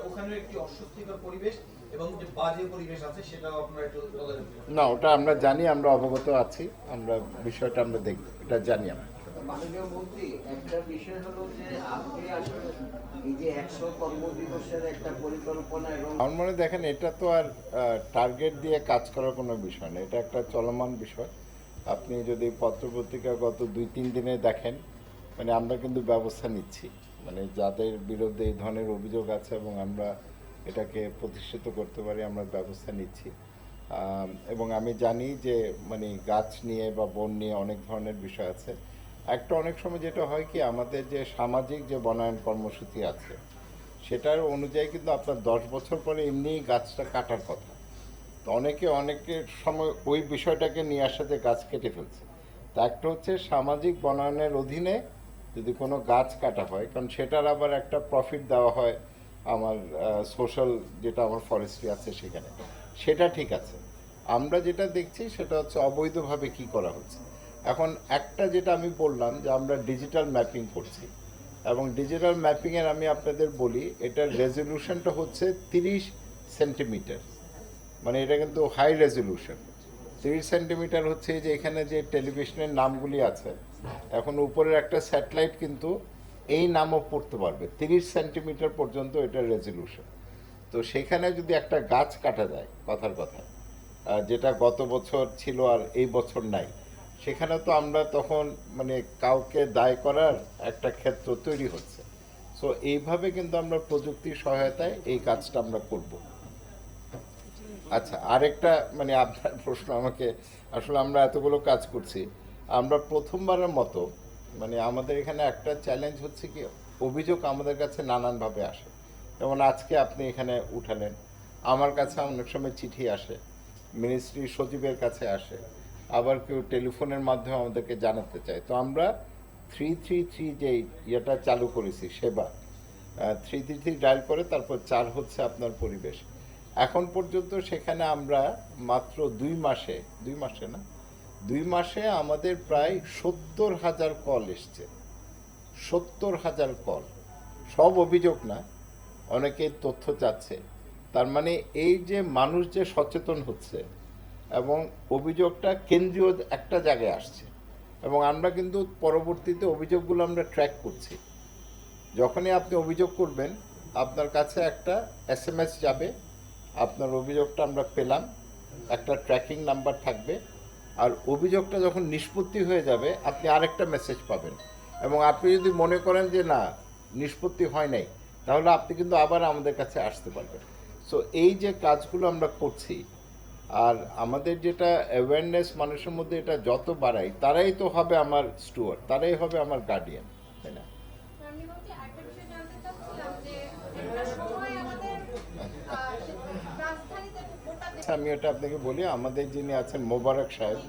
ওখানে একটি অস্বস্তিকর পরিবেশ এবং যে বাজে পরিবেশ আছে সেটাও আপনারা একটু না, ওটা আমরা জানি, আমরা অবগত আছি, আমরা বিষয়টা আমরা দেখব, এটা জানি আমরা। মাননীয় মন্ত্রী, একটা বিষয় হলো যে আপনি আসলে এই যে 100 কর্মদিবসের একটা পরিকল্পনা এবং আমার মনে হয় দেখেন, এটা তো আর টার্গেট দিয়ে কাজ করার কোনো বিষয় না, এটা একটা চলমান বিষয়। আপনি যদি পত্রপত্রিকা গত 2-3 দিনে দেখেন, মানে আমরা কিন্তু ব্যবস্থা নিচ্ছি, মানে যাদের বিরুদ্ধে এই ধরনের অভিযোগ আছে এবং আমরা এটাকে প্রতিষ্ঠিত করতে পারি, আমরা ব্যবস্থা নিচ্ছি। এবং আমি জানি যে মানে গাছ নিয়ে বা বন নিয়ে অনেক ধরনের বিষয় আছে। একটা অনেক সময় যেটা হয় কি, আমাদের যে সামাজিক যে বনায়ন কর্মসূচি আছে, সেটার অনুযায়ী কিন্তু আপনার 10 বছর পরে এমনিই গাছটা কাটার কথা। তো অনেকের সময় ওই বিষয়টাকে নিয়ে আসা যে গাছ কেটে ফেলছে। তা একটা হচ্ছে সামাজিক বনায়নের অধীনে যদি কোনো গাছ কাটা হয়, কারণ সেটার আবার একটা প্রফিট দেওয়া হয় আমার সোশ্যাল, যেটা আমার ফরেস্ট্রি আছে সেখানে, সেটা ঠিক আছে। আমরা যেটা দেখছি সেটা হচ্ছে অবৈধভাবে কি করা হচ্ছে। এখন একটা যেটা আমি বললাম যে আমরা ডিজিটাল ম্যাপিং করছি, এবং ডিজিটাল ম্যাপিংয়ের আমি আপনাদের বলি, এটার রেজলিউশনটা হচ্ছে 30 সেন্টিমিটার। মানে এটা কিন্তু হাই রেজলিউশন। 30 সেন্টিমিটার হচ্ছে যে এখানে যে টেলিভিশনের নামগুলি আছে, এখন উপরের একটা স্যাটেলাইট কিন্তু এই নামও পড়তে পারবে। 30 সেন্টিমিটার পর্যন্ত এটার রেজলিউশন। তো সেখানে যদি একটা গাছ কাটা যায়, কথার কথা, যেটা গত বছর ছিল আর এই বছর নাই, সেখানে তো আমরা তখন মানে কাউকে দায় করার একটা ক্ষেত্র তৈরি হচ্ছে। সো এইভাবে কিন্তু আমরা প্রযুক্তির সহায়তায় এই কাজটা আমরা করব। আচ্ছা, আরেকটা মানে আপনার প্রশ্ন আমাকে, আসলে আমরা এতগুলো কাজ করছি, আমরা প্রথমবারের মতো মানে আমাদের এখানে একটা চ্যালেঞ্জ হচ্ছে কি, অভিযোগ আমাদের কাছে নানানভাবে আসে। যেমন আজকে আপনি এখানে উঠালেন, আমার কাছে অনেক সময় চিঠি আসে, মিনিস্ট্রি সচিবের কাছে আসে, আবার কেউ টেলিফোনের মাধ্যমে আমাদেরকে জানাতে চায়। তো আমরা 333 যে ইয়েটা চালু করেছি সেবা, 333 ডায়াল করে তারপর 4 হচ্ছে আপনার পরিবেশ। এখন পর্যন্ত সেখানে আমরা মাত্র 2 মাসে আমাদের প্রায় 70,000 কল এসছে। 70,000 কল, সব অভিযোগ না, অনেকে তথ্য চাচ্ছে। তার মানে এই যে মানুষ যে সচেতন হচ্ছে এবং অভিযোগটা কেন্দ্রীয় একটা জায়গায় আসছে, এবং আমরা কিন্তু পরবর্তীতে অভিযোগগুলো আমরা ট্র্যাক করছি। যখনই আপনি অভিযোগ করবেন, আপনার কাছে একটা SMS যাবে, আপনার অভিযোগটা আমরা পেলাম, একটা ট্র্যাকিং নাম্বার থাকবে, আর অভিযোগটা যখন নিষ্পত্তি হয়ে যাবে আপনি আরেকটা মেসেজ পাবেন। এবং আপনি যদি মনে করেন যে না, নিষ্পত্তি হয় নাই, তাহলে আপনি কিন্তু আবার আমাদের কাছে আসতে পারবেন। সো এই যে কাজগুলো আমরা করছি, আর আমাদের যেটা অ্যাওয়ারনেস মানুষের মধ্যে, এটা যত বাড়াই, তারাই তো হবে আমার স্টুয়ার্ড, তারাই হবে আমার গার্ডিয়ান, তাই না? আমি বলছি আরেকটা বিষয় জানতে চাচ্ছিলাম যে একটা সময় আমাদের রাজধানীতে গোটা দেশে আমি এটা আপনাকে বলি, আমাদের যিনি আছেন মোবারক সাহেব,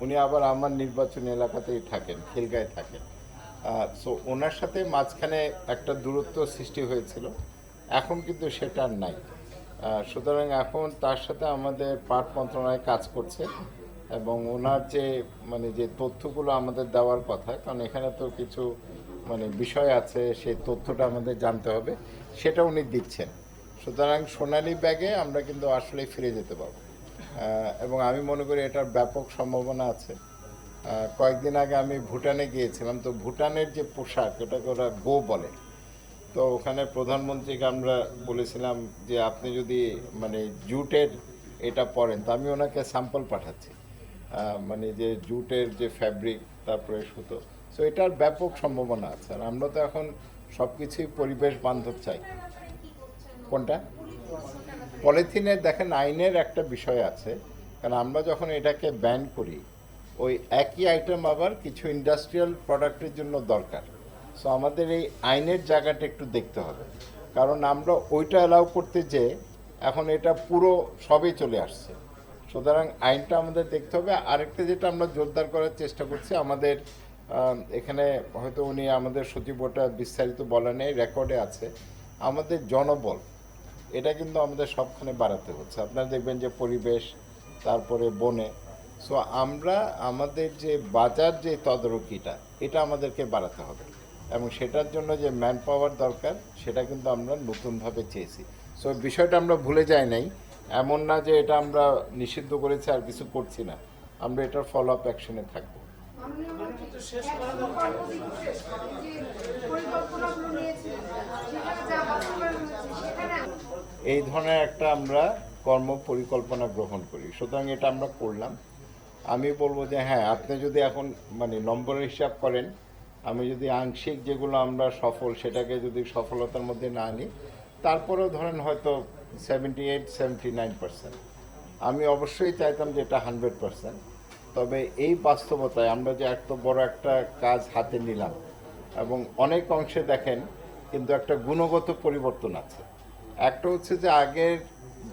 উনি আবার আমার নির্বাচনী এলাকাতেই থাকেন, খিলগাঁয়ে থাকেন। সো ওনার সাথে মাঝখানে একটা দূরত্ব সৃষ্টি হয়েছিল, এখন কিন্তু সেটা আর নাই। সুতরাং এখন তার সাথে আমাদের পাট মন্ত্রণালয় কাজ করছে এবং ওনার যে যে তথ্যগুলো আমাদের দেওয়ার কথা, কারণ এখানে তো কিছু বিষয় আছে, সেই তথ্যটা আমাদের জানতে হবে, সেটা উনি দিচ্ছেন। সুতরাং সোনালী ব্যাগে আমরা কিন্তু আসলে ফিরে যেতে পারবো এবং আমি মনে করি এটার ব্যাপক সম্ভাবনা আছে। কয়েকদিন আগে আমি ভুটানে গিয়েছিলাম, তো ভুটানের যে পোশাক, ওটাকে ওরা গো বলে। তো ওখানে প্রধানমন্ত্রীকে আমরা বলেছিলাম যে আপনি যদি জুটের এটা পরেন, তো আমি ওনাকে স্যাম্পল পাঠাচ্ছি, যে জুটের যে ফ্যাব্রিক, তারপরে সুতো। সো এটার ব্যাপক সম্ভাবনা আছে। আর আমরা তো এখন সব কিছুই পরিবেশ বান্ধব চাই। কোনটা? পলিথিনের দেখেন আইনের একটা বিষয় আছে, কারণ আমরা যখন এটাকে ব্যান করি, ওই একই আইটেম আবার কিছু ইন্ডাস্ট্রিয়াল প্রোডাক্টের জন্য দরকার। সো আমাদের এই আইনের জায়গাটা একটু দেখতে হবে, কারণ আমরা ওইটা অ্যালাউ করতে যে এখন এটা পুরো সবই চলে আসছে। সুতরাং আইনটা আমাদের দেখতে হবে। আরেকটা যেটা আমরা জোরদার করার চেষ্টা করছি, আমাদের এখানে হয়তো উনি আমাদের সচিব ওটা বিস্তারিত বলা নেই, রেকর্ডে আছে, আমাদের জনবল এটা কিন্তু আমাদের সবখানে বাড়াতে হচ্ছে। আপনারা দেখবেন যে পরিবেশ, তারপরে বনে। সো আমরা আমাদের যে বাজার যে তদারকিটা, এটা আমাদেরকে বাড়াতে হবে এবং সেটার জন্য যে ম্যান পাওয়ার দরকার, সেটা কিন্তু আমরা নতুনভাবে চেয়েছি। সো বিষয়টা আমরা ভুলে যাই নাই, এমন না যে এটা আমরা নিষিদ্ধ করেছি আর কিছু করছি না, আমরা এটার ফলো আপ অ্যাকশনে থাকবো। এই ধরনের একটা আমরা কর্ম পরিকল্পনা গ্রহণ করি, সুতরাং এটা আমরা করলাম। আমি বলবো যে হ্যাঁ, আপনি যদি এখন নম্বরের হিসাব করেন, আমি যদি আংশিক যেগুলো আমরা সফল, সেটাকে যদি সফলতার মধ্যে না আনি, তারপরেও ধরেন হয়তো 78-79%। আমি অবশ্যই চাইতাম যে এটা 100%। তবে এই বাস্তবতায় আমরা যে এত বড় একটা কাজ হাতে নিলাম এবং অনেক অংশে দেখেন কিন্তু একটা গুণগত পরিবর্তন আছে। একটা হচ্ছে যে আগের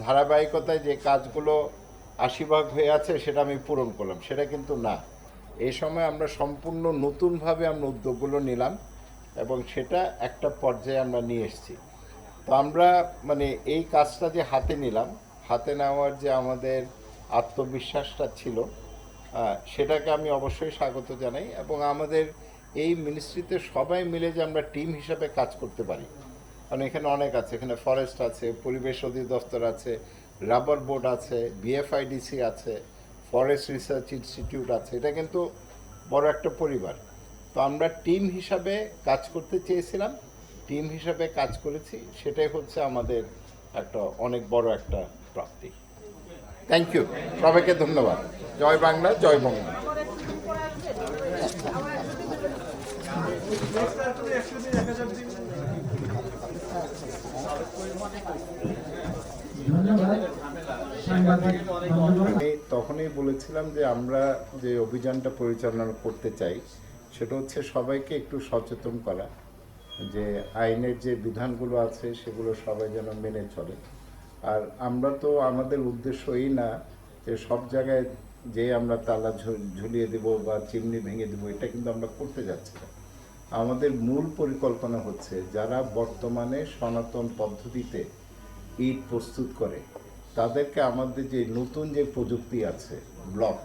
ধারাবাহিকতায় যে কাজগুলো 80% হয়ে আছে, সেটা আমি পূরণ করলাম, সেটা কিন্তু না। এই সময় আমরা সম্পূর্ণ নতুনভাবে আমরা উদ্যোগগুলো নিলাম এবং সেটা একটা পর্যায়ে আমরা নিয়ে এসেছি। তো আমরা এই কাজটা যে হাতে নিলাম, হাতে নেওয়ার যে আমাদের আত্মবিশ্বাসটা ছিল, সেটাকে আমি অবশ্যই স্বাগত জানাই। এবং আমাদের এই মিনিস্ট্রিতে সবাই মিলে যে আমরা টিম হিসাবে কাজ করতে পারি, কারণ এখানে অনেক আছে, এখানে ফরেস্ট আছে, পরিবেশ অধিদপ্তর আছে, রাবার বোর্ড আছে, বিএফআইডিসি আছে, ফরেস্ট রিসার্চ ইনস্টিটিউট আছে, এটা কিন্তু বড় একটা পরিবার। তো আমরা টিম হিসাবে কাজ করতে চেয়েছিলাম, টিম হিসাবে কাজ করেছি, সেটাই হচ্ছে আমাদের একটা অনেক বড় একটা প্রাপ্তি। থ্যাংক ইউ, সবাইকে ধন্যবাদ। জয় বাংলা, জয় বঙ্গ। আমি তখনই বলেছিলাম যে আমরা যে অভিযানটা পরিচালনা করতে চাই, সেটা হচ্ছে সবাইকে একটু সচেতন করা, যে আইনের যে বিধানগুলো আছে সেগুলো সবাই যেন মেনে চলে। আর আমরা তো আমাদের উদ্দেশ্য এই না যে সব জায়গায় যে আমরা তালা ঝুলিয়ে দেব বা চিমনি ভেঙে দেবো, এটা কিন্তু আমরা করতে যাচ্ছি না। আমাদের মূল পরিকল্পনা হচ্ছে যারা বর্তমানে সনাতন পদ্ধতিতে ইট প্রস্তুত করে, তাদেরকে আমাদের যে নতুন যে প্রযুক্তি আছে ব্লক,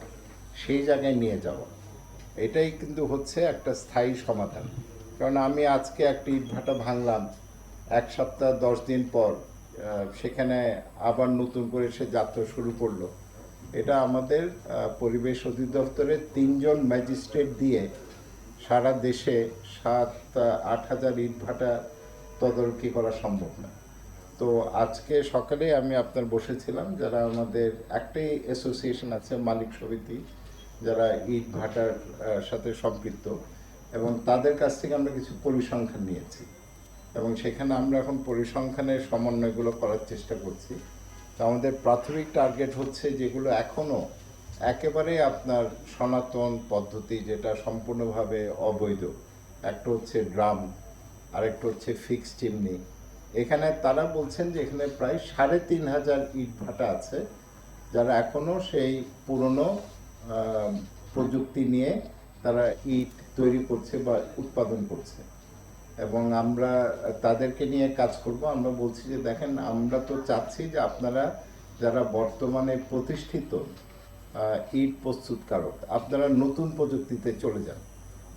সেই জায়গায় নিয়ে যাওয়া, এটাই কিন্তু হচ্ছে একটা স্থায়ী সমাধান। কারণ আমি আজকে একটা ইটভাটা ভাঙলাম, 1 সপ্তাহ 10 দিন পর সেখানে আবার নতুন করে সে যাত্রা শুরু করলো। এটা আমাদের পরিবেশ অধিদপ্তরের 3 জন ম্যাজিস্ট্রেট দিয়ে সারা দেশে 7-8 হাজার ইটভাটা তদারকি করা সম্ভব না। তো আজকে সকালে আমি আপনার বসেছিলাম, যারা আমাদের একটাই অ্যাসোসিয়েশন আছে, মালিক সমিতি, যারা ইট ভাটার সাথে সম্পৃক্ত, এবং তাদের কাছ থেকে আমরা কিছু পরিসংখ্যান নিয়েছি এবং সেখানে আমরা এখন পরিসংখ্যানের সমন্বয়গুলো করার চেষ্টা করছি। তো আমাদের প্রাথমিক টার্গেট হচ্ছে যেগুলো এখনও একেবারে আপনার সনাতন পদ্ধতি, যেটা সম্পূর্ণভাবে অবৈধ, একটা হচ্ছে ড্রাম, আরেকটা হচ্ছে ফিক্সড চিমনি, এখানে তারা বলছেন যে এখানে প্রায় ৩,৫০০ ইট ভাটা আছে যারা এখনো সেই পুরনো প্রযুক্তি নিয়ে তারা ইট তৈরি করছে বা উৎপাদন করছে এবং আমরা তাদেরকে নিয়ে কাজ করব। আমরা বলছি যে দেখেন, আমরা তো চাচ্ছি যে আপনারা যারা বর্তমানে প্রতিষ্ঠিত ইট প্রস্তুতকারক, আপনারা নতুন প্রযুক্তিতে চলে যান।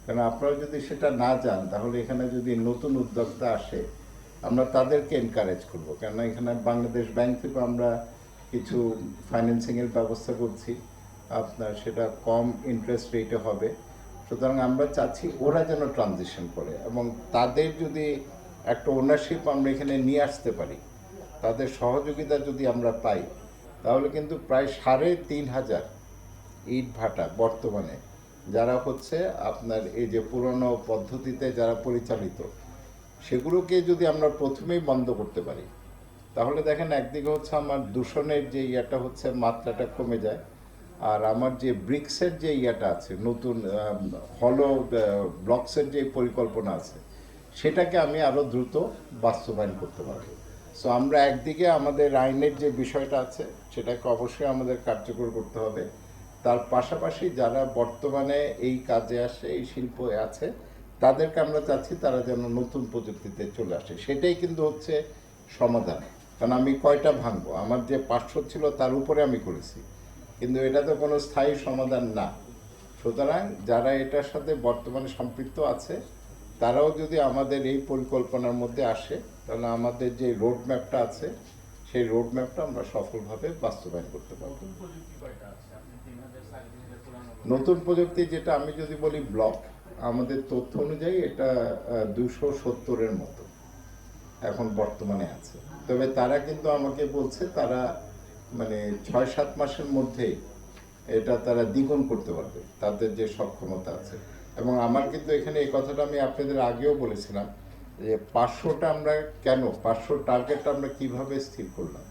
কারণ আপনারা যদি সেটা না যান, তাহলে এখানে যদি নতুন উদ্যোক্তা আসে, আমরা তাদেরকে এনকারেজ করব। কেননা এখানে বাংলাদেশ ব্যাংক থেকে আমরা কিছু ফাইন্যান্সিংয়ের ব্যবস্থা করছি, আপনার সেটা কম ইন্টারেস্ট রেটে হবে। সুতরাং আমরা চাচ্ছি ওরা যেন ট্রানজিশন করে এবং তাদের যদি একটা ওনারশিপ আমরা এখানে নিয়ে আসতে পারি, তাদের সহযোগিতা যদি আমরা পাই, তাহলে কিন্তু প্রায় ৩,৫০০ ইট ভাটা বর্তমানে যারা হচ্ছে আপনার এই যে পুরনো পদ্ধতিতে যারা পরিচালিত, সেগুলোকে যদি আমরা প্রথমেই বন্ধ করতে পারি, তাহলে দেখেন একদিকে হচ্ছে আমার দূষণের যে ইয়েটা হচ্ছে মাত্রাটা কমে যায়, আর আমার যে ব্রিক্সের যে ইয়েটা আছে, নতুন হলো ব্লকসের যে পরিকল্পনা আছে, সেটাকে আমি আরও দ্রুত বাস্তবায়ন করতে পারবো। সো আমরা একদিকে আমাদের আইনের যে বিষয়টা আছে সেটাকে অবশ্যই আমাদের কার্যকর করতে হবে, তার পাশাপাশি যারা বর্তমানে এই কাজে আসে, এই শিল্পে আছে, তাদেরকে আমরা চাচ্ছি তারা যেন নতুন প্রযুক্তিতে চলে আসে। সেটাই কিন্তু হচ্ছে সমাধান। কারণ আমি কয়টা ভাঙবো, আমার যে 500 ছিল তার উপরে আমি করেছি, কিন্তু এটা তো কোনো স্থায়ী সমাধান না। সুতরাং যারা এটার সাথে বর্তমানে সম্পৃক্ত আছে, তারাও যদি আমাদের এই পরিকল্পনার মধ্যে আসে, তাহলে আমাদের যে রোড ম্যাপটা আছে, সেই রোড ম্যাপটা আমরা সফলভাবে বাস্তবায়ন করতে পারব। নতুন প্রযুক্তি যেটা আমি যদি বলি ব্লক, আমাদের তথ্য অনুযায়ী এটা 270-এর মতো এখন বর্তমানে আছে। তবে তারা কিন্তু আমাকে বলছে তারা মানে 6-7 মাসের মধ্যেই এটা তারা দ্বিগুণ করতে পারবে, তাদের যে সক্ষমতা আছে। এবং আমার কিন্তু এখানে এই কথাটা আমি আপনাদের আগেও বলেছিলাম যে 500টা আমরা কেন 500 টার্গেটটা আমরা কিভাবে স্থির করলাম।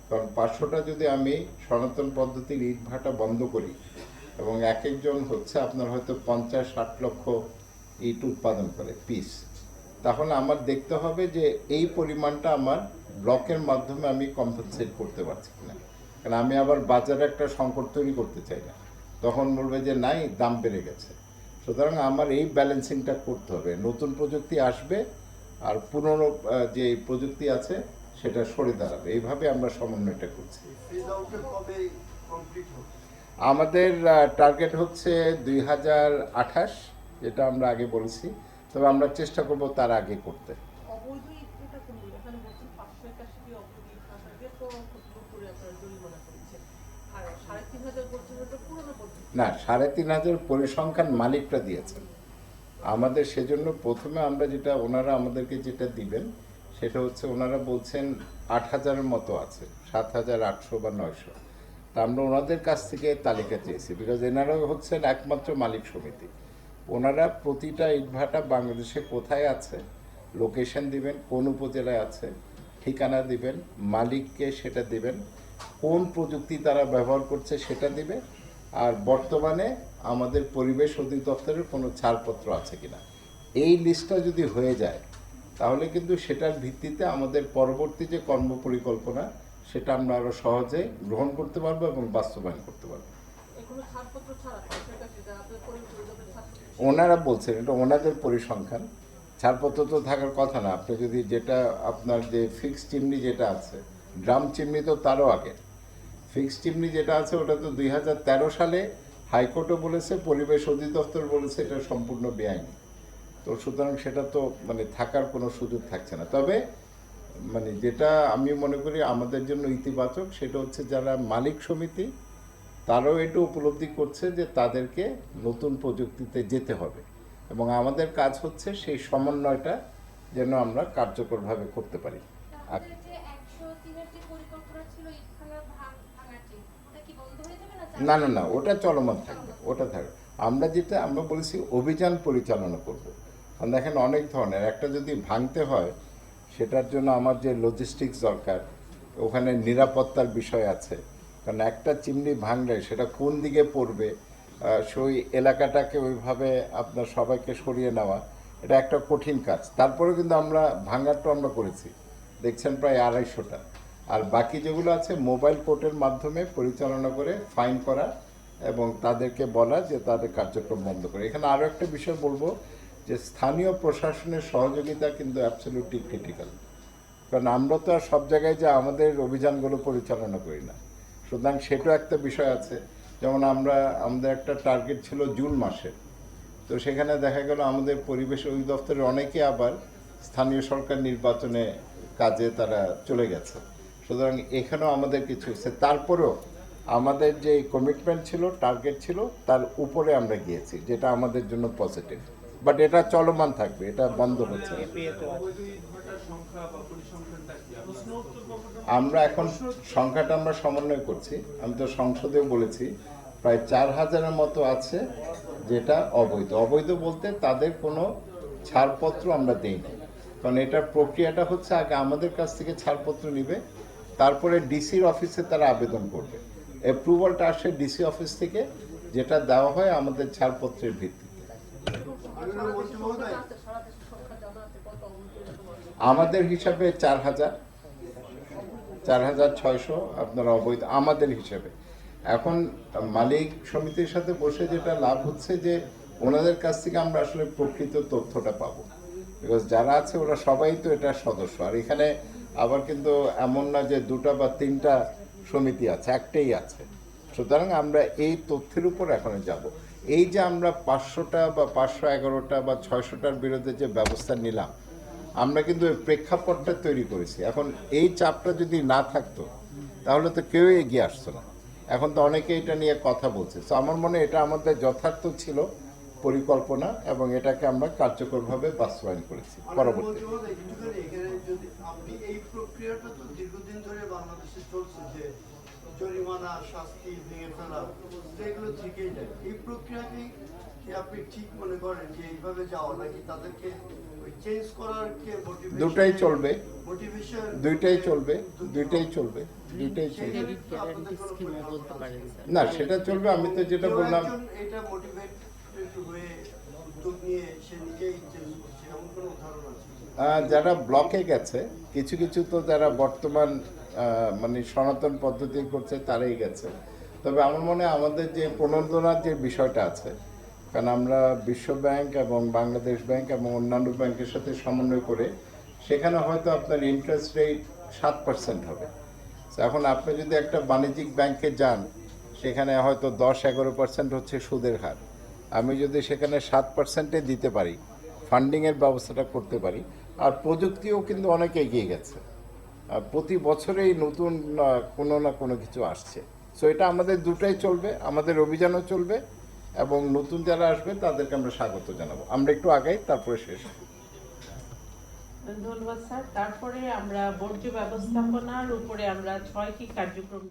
কারণ 500টা যদি আমি সনাতন পদ্ধতির ইট ভাটা বন্ধ করি এবং এক একজন হচ্ছে আপনার হয়তো 50-60 লক্ষ ইট উৎপাদন করে পিস, তাহলে আমার দেখতে হবে যে এই পরিমাণটা আমার ব্লকের মাধ্যমে আমি কম্পেনসেট করতে পারছি কিনা। কারণ আমি আবার বাজারে একটা সংকট তৈরি করতে চাই না, তখন বলবে যে নাই, দাম বেড়ে গেছে। সুতরাং আমার এই ব্যালেন্সিংটা করতে হবে। নতুন প্রযুক্তি আসবে আর পুরনো যে প্রযুক্তি আছে সেটা সরে দাঁড়াবে, এইভাবে আমরা সমন্বয়টা করছি। আমাদের টার্গেট হচ্ছে 2028, যেটা আমরা আগে বলেছি, তবে আমরা চেষ্টা করব তার আগে করতে। অবৈধ ইটটা কোনগুলো? এখানে বলছেন 581টি অবৈধ ইট ভাটাকে তো কর্তৃপক্ষ আপনারা জরিমানা করেছেন, আর 3,500 বলছেন ওটা পুরনো পদ্ধতি। না, 3,500 পরিসংখ্যান মালিকরা দিয়েছেন আমাদের। সেজন্য প্রথমে আমরা যেটা ওনারা আমাদেরকে যেটা দিবেন সেটা হচ্ছে ওনারা বলছেন 8,000-এর মতো আছে, 7,800 বা 900। তা আমরা ওনাদের কাছ থেকে তালিকা চেয়েছি, বিকজ এনারাও হচ্ছেন একমাত্র মালিক সমিতি। ওনারা প্রতিটা ইটভাটা বাংলাদেশে কোথায় আছে লোকেশন দিবেন, কোন উপজেলায় আছে ঠিকানা দিবেন, মালিককে সেটা দিবেন, কোন প্রযুক্তি তারা ব্যবহার করছে সেটা দিবে, আর বর্তমানে আমাদের পরিবেশ অধিদপ্তরের কোনো ছাড়পত্র আছে কিনা। এই লিস্টটা যদি হয়ে যায়, তাহলে কিন্তু সেটার ভিত্তিতে আমাদের পরবর্তী যে কর্মপরিকল্পনা সেটা আমরা আরও সহজে গ্রহণ করতে পারবো এবং বাস্তবায়ন করতে পারবো। এগুলো ছাড়পত্র ছাড়া আপনাদের পরিবেশ অধিদপ্তরের ছাড়পত্র? ওনারা বলছেন এটা ওনাদের পরিসংখ্যান, ছাড়পত্র তো থাকার কথা না। আপনি যদি যেটা আপনার যে ফিক্সড চিমনি যেটা আছে, ড্রাম চিমনি তো তারও আগে, ফিক্সড চিমনি যেটা আছে ওটা তো 2013 সালে হাইকোর্টও বলেছে, পরিবেশ অধিদপ্তর বলেছে এটা সম্পূর্ণ বেআইনি। তো সুতরাং সেটা তো মানে থাকার কোনো সুযোগ থাকছে না। তবে মানে যেটা আমি মনে করি আমাদের জন্য ইতিবাচক, সেটা হচ্ছে যারা মালিক সমিতি তারাও এটা উপলব্ধি করছে যে তাদেরকে নতুন প্রযুক্তিতে যেতে হবে, এবং আমাদের কাজ হচ্ছে সেই সমন্বয়টা যেন আমরা কার্যকরভাবে করতে পারি। আমাদের যে 103-এর যে পরিকল্পনা ছিল ইটখানা ভাঙাটি, ওটা কি বন্ধ হয়ে যাবে না? না না না, ওটা চলমান থাকবে, ওটা থাকবে। আমরা যেটা আমরা বলেছি অভিযান পরিচালনা করব। কারণ দেখেন অনেক ধরনের, একটা যদি ভাঙতে হয় সেটার জন্য আমার যে লজিস্টিক্স দরকার, ওখানে নিরাপত্তার বিষয় আছে। কারণ একটা চিমনি ভাঙলে সেটা কোন দিকে পড়বে, সেই এলাকাটাকে ওইভাবে আপনার সবাইকে সরিয়ে নেওয়া, এটা একটা কঠিন কাজ। তারপরে কিন্তু আমরা ভাঙারটা আমরা করেছি, দেখছেন প্রায় 250টা। আর বাকি যেগুলো আছে মোবাইল কোর্টের মাধ্যমে পরিচালনা করে ফাইন করা এবং তাদেরকে বলা যে তাদের কার্যক্রম বন্ধ করে। এখানে আরও একটা বিষয় বলবো যে স্থানীয় প্রশাসনের সহযোগিতা কিন্তু অ্যাবসলিউটলি ক্রিটিক্যাল, কারণ আমরা তো আর সব জায়গায় যে আমাদের অভিযানগুলো পরিচালনা করি না, সুতরাং সেটাও একটা বিষয় আছে। যেমন আমাদের একটা টার্গেট ছিল জুন মাসে, তো সেখানে দেখা গেল আমাদের পরিবেশ অধিদপ্তরের অনেকে আবার স্থানীয় সরকার নির্বাচনে কাজে তারা চলে গেছে, সুতরাং এখানেও আমাদের কিছু হচ্ছে। তারপরেও আমাদের যে কমিটমেন্ট ছিল, টার্গেট ছিল, তার উপরে আমরা গিয়েছি, যেটা আমাদের জন্য পজিটিভ। বাট এটা চলমান থাকবে, এটা বন্ধ হচ্ছে না। আমরা এখন সংখ্যাটা আমরা সমন্বয় করছি। আমি তো সংসদেও বলেছি প্রায় 4000-এর মতো আছে যেটা অবৈধ। অবৈধ বলতে তাদের কোনো ছাড়পত্র আমরা দেই না, কারণ এটার প্রক্রিয়াটা হচ্ছে আগে আমাদের কাছ থেকে ছাড়পত্র নিবে, তারপরে ডিসির অফিসে তারা আবেদন করবে, অ্যাপ্রুভালটা আসে ডিসি অফিস থেকে, যেটা দেওয়া হয় আমাদের ছাড়পত্রের ভিত্তিতে। আমাদের হিসাবে 4,600 আপনার অবৈধ আমাদের হিসাবে। এখন মালিক সমিতির সাথে বসে যেটা লাভ হচ্ছে যে ওনাদের কাছ থেকে আমরা আসলে প্রকৃত তথ্যটা পাবো, বিকজ যারা আছে ওরা সবাই তো এটার সদস্য। আর এখানে আবার কিন্তু এমন না যে 2টা বা 3টা সমিতি আছে, একটাই আছে। সুতরাং আমরা এই তথ্যের উপর এখন যাব। এই যে আমরা 500টা বা 511টা বা 600টার বিরুদ্ধে যে ব্যবস্থা নিলাম, আমরা কিন্তু ওই প্রেক্ষাপটটা তৈরি করেছি। এখন এই চাপটা যদি না থাকতো তাহলে তো কেউ এগিয়ে আসতো না। এখন তো অনেকে এটা নিয়ে কথা বলছে। তো আমার মনে হয় এটা আমাদের যথার্থ ছিল পরিকল্পনা, এবং এটাকে আমরা কার্যকরভাবে বাস্তবায়ন করেছি। পরবর্তী আপনি এই প্রক্রিয়াটা তো দীর্ঘদিন ধরে বাংলাদেশে চলছে, যে জরিমানা, শাস্তি, ভেঙে ফেলা, এগুলো থেকেই যায়। এই প্রক্রিয়াকে কি আপনি ঠিক মনে করেন যে এইভাবে যাওয়া, নাকি তাদেরকে চেঞ্জ করার কে মোটিভেশন? দুটাই চলবে, মোটিভেশন দুইটাই চলবে, দুইটাই চলবে, দুইটাই চলবে। না সেটা চলবে, আমি তো যেটা বললাম এটা মোটিভেটেড হয়ে উদ্যোগ নিয়ে সে নিজেই চেঞ্জ করছে, এমন কোনো উদাহরণ আছে? যারা ব্লকে গেছে, কিছু কিছু তো যারা বর্তমান মানে সনাতন পদ্ধতি করছে তারাই গেছে। তবে আমার মনে হয় আমাদের যে প্রণোদনার যে বিষয়টা আছে, কারণ আমরা বিশ্ব ব্যাংক এবং বাংলাদেশ ব্যাংক এবং অন্যান্য ব্যাংকের সাথে সমন্বয় করে সেখানে হয়তো আপনার ইন্টারেস্ট রেট 7% হবে। এখন আপনি যদি একটা বাণিজ্যিক ব্যাংকে যান, সেখানে হয়তো 10-11% হচ্ছে সুদের হার। আমি যদি সেখানে 7%-এ দিতে পারি, ফান্ডিংয়ের ব্যবস্থাটা করতে পারি। আর প্রযুক্তিও কিন্তু অনেক এগিয়ে গেছে, প্রতি বছরেই নতুন কোনো না কোনো কিছু আসছে। সো এটা আমাদের দুটাই চলবে, আমাদের অভিযানও চলবে, এবং নতুন যারা আসবে তাদেরকে আমরা স্বাগত জানাবো। আমরা একটু আগাই, তারপরে শেষ। ধন্যবাদ স্যার। তারপরে আমরা বর্জ্য ব্যবস্থাপনার উপরে আমরা 6টি কার্যক্রম